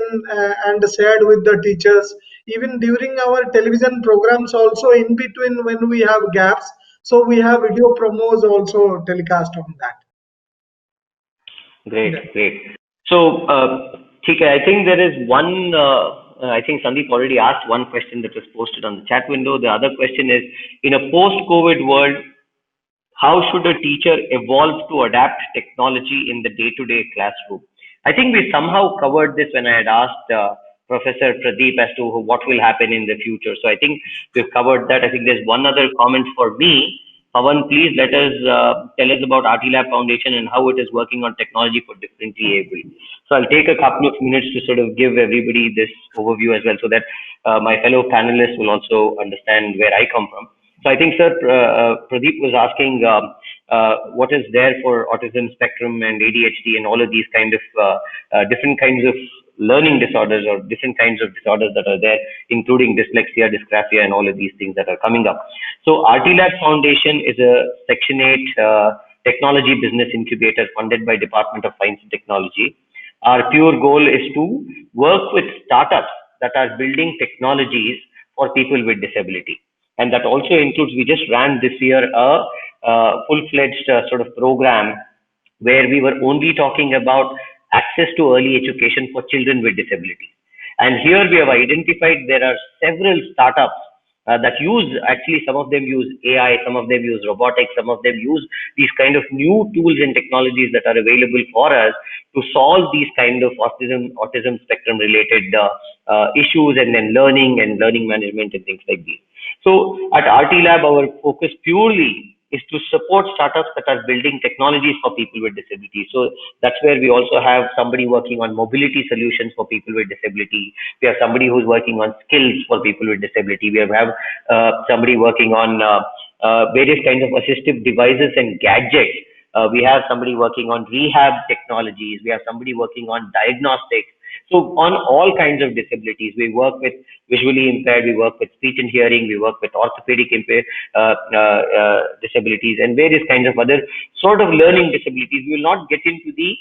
and shared with the teachers. Even during our television programs, also in between when we have gaps, so we have video promos also telecast on that. Great, Yeah. great. So, ठीक है, I think there is one, I think Sandeep already asked one question that was posted on the chat window. The other question is, in a post-COVID world, how should a teacher evolve to adapt technology in the day-to-day classroom? I think we somehow covered this when I had asked Professor Pradeep as to what will happen in the future. So I think we've covered that. I think there's one other comment for me. Pawan, please let us tell us about RT Lab Foundation and how it is working on technology for differently abled. So I'll take a couple of minutes to sort of give everybody this overview as well, so that my fellow panelists will also understand where I come from. So I think, sir, Pradeep was asking what is there for autism spectrum and ADHD and all of these kind of different kinds of learning disorders, or different kinds of disorders that are there, including dyslexia, dysgraphia, and all of these things that are coming up. So RT Lab Foundation is a Section 8 technology business incubator funded by Department of Science and Technology. Our pure goal is to work with startups that are building technologies for people with disability. And that also includes, we just ran this year a full-fledged sort of program where we were only talking about access to early education for children with disabilities. And here we have identified there are several startups that use, actually some of them use AI, some of them use robotics, some of them use these kind of new tools and technologies that are available for us to solve these kind of autism spectrum related issues, and then learning and learning management and things like these. So at RT Lab, our focus purely is to support startups that are building technologies for people with disabilities. So that's where we also have somebody working on mobility solutions for people with disability. We have somebody who's working on skills for people with disability. We have somebody working on various kinds of assistive devices and gadgets. We have somebody working on rehab technologies. We have somebody working on diagnostics. So on all kinds of disabilities, we work with visually impaired, we work with speech and hearing, we work with orthopedic disabilities and various kinds of other sort of learning disabilities. We will not get into the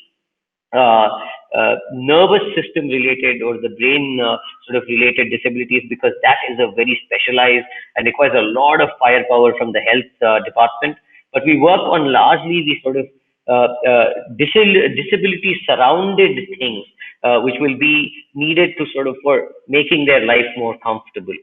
nervous system related or the brain sort of related disabilities, because that is a very specialized and requires a lot of firepower from the health department. But we work on largely the sort of disability surrounded things, which will be needed to sort of for making their life more comfortable.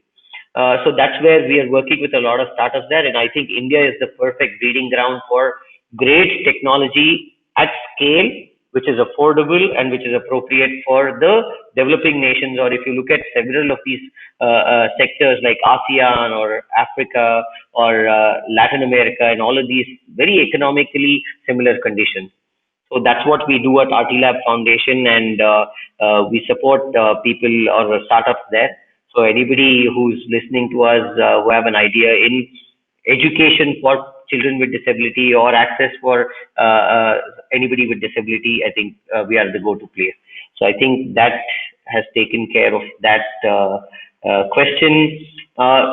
So that's where we are working with a lot of startups there. And I think India is the perfect breeding ground for great technology at scale, which is affordable and which is appropriate for the developing nations. Or if you look at several of these sectors like ASEAN or Africa or Latin America and all of these very economically similar conditions. So that's what we do at RT Lab Foundation, and we support people or startups there. So anybody who's listening to us who have an idea in education for children with disability or access for anybody with disability, I think we are the go-to place. So I think that has taken care of that question.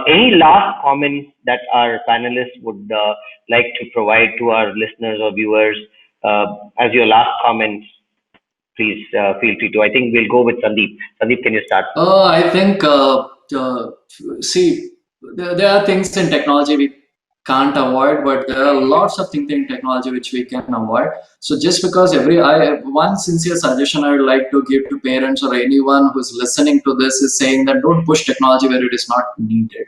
Any last comments that our panelists would like to provide to our listeners or viewers as your last comments? Please feel free to. I think we'll go with Sandeep. Sandeep, can you start? I think, see, there are things in technology we can't avoid, but there are lots of things in technology which we can avoid. So just because one sincere suggestion I would like to give to parents or anyone who's listening to this is saying that don't push technology where it is not needed.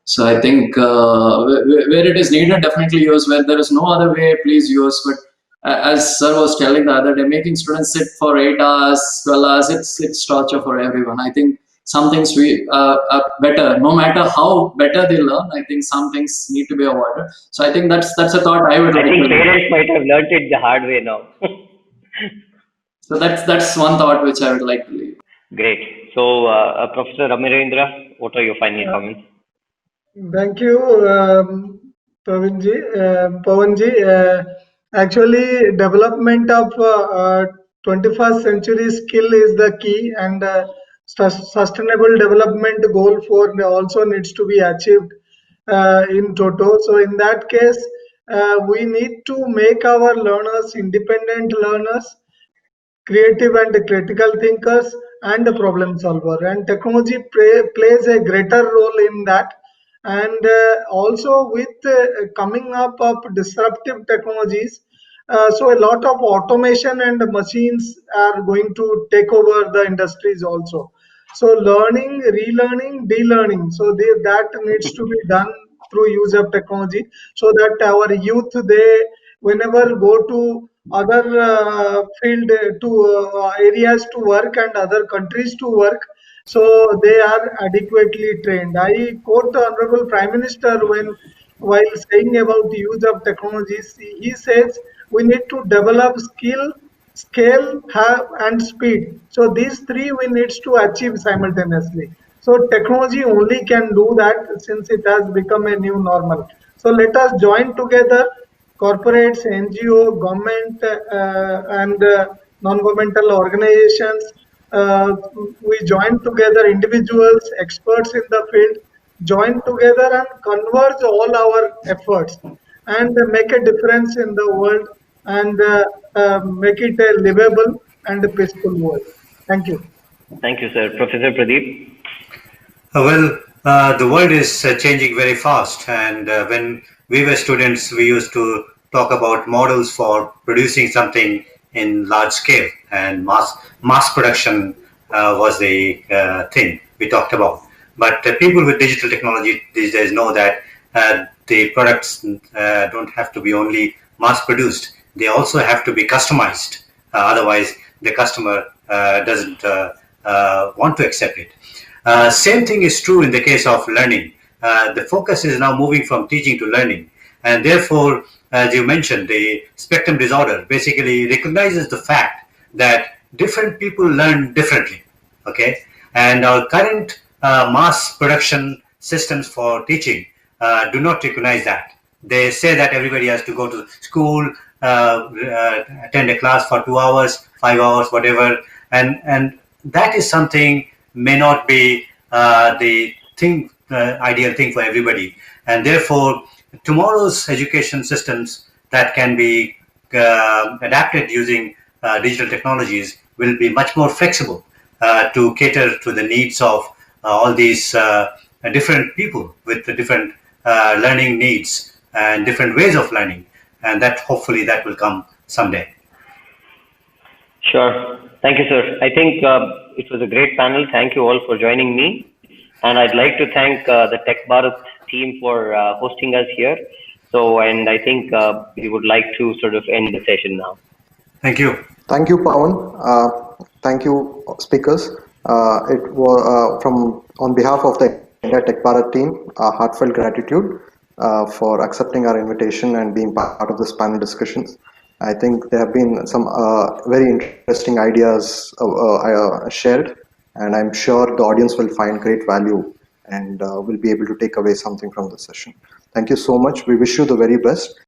So I think where it is needed, definitely use. Where there is no other way, please use. But as sir was telling the other day, making students sit for 8 hours, 12 hours, it's torture for everyone. I think some things are better, no matter how better they learn. I think some things need to be avoided. So I think that's a thought I would like to. I think parents might have learned it the hard way now. So that's one thought which I would like to leave. Great. So Professor Amarendra, what are your final comments? Thank you, Pawanji. Actually, development of 21st century skill is the key, and sustainable development goal for also needs to be achieved in toto. So in that case, we need to make our learners independent learners, creative and critical thinkers, and a problem solver. And technology plays a greater role in that. And also with coming up of disruptive technologies, so a lot of automation and machines are going to take over the industries also. So learning, relearning, de-learning, so that needs to be done through use of technology, so that our youth, they whenever go to other field to areas to work and other countries to work, so they are adequately trained. I quote the Honorable Prime Minister while saying about the use of technologies. He says we need to develop skill, scale, and speed. So these three we need to achieve simultaneously. So technology only can do that, since it has become a new normal. So let us join together, corporates, NGO, government, and non-governmental organizations. We join together, individuals, experts in the field, join together and converge all our efforts and make a difference in the world, and make it a livable and a peaceful world. Thank you. Thank you, sir. Professor Pradeep? The world is changing very fast, and when we were students, we used to talk about models for producing something in large scale, and mass production was the thing we talked about. But people with digital technology these days know that the products don't have to be only mass produced, they also have to be customized. Otherwise, the customer doesn't want to accept it. Same thing is true in the case of learning. The focus is now moving from teaching to learning. And therefore, as you mentioned, the spectrum disorder basically recognizes the fact that different people learn differently. Okay, and our current mass production systems for teaching do not recognize that. They say that everybody has to go to school, attend a class for 2 hours, 5 hours, whatever, and that is something may not be the thing, ideal thing for everybody, and therefore tomorrow's education systems that can be adapted using digital technologies will be much more flexible to cater to the needs of all these different people with the different learning needs and different ways of learning, and that hopefully that will come someday. Sure. Thank you, sir. I think it was a great panel. Thank you all for joining me. And I'd like to thank the TechBharat team for hosting us here. So, and I think we would like to sort of end the session now. Thank you. Thank you, Pawan. Thank you, speakers. It was on behalf of the entire TechBharat team, heartfelt gratitude for accepting our invitation and being part of this panel discussions. I think there have been some very interesting ideas shared, and I'm sure the audience will find great value and will be able to take away something from the session. Thank you so much. We wish you the very best.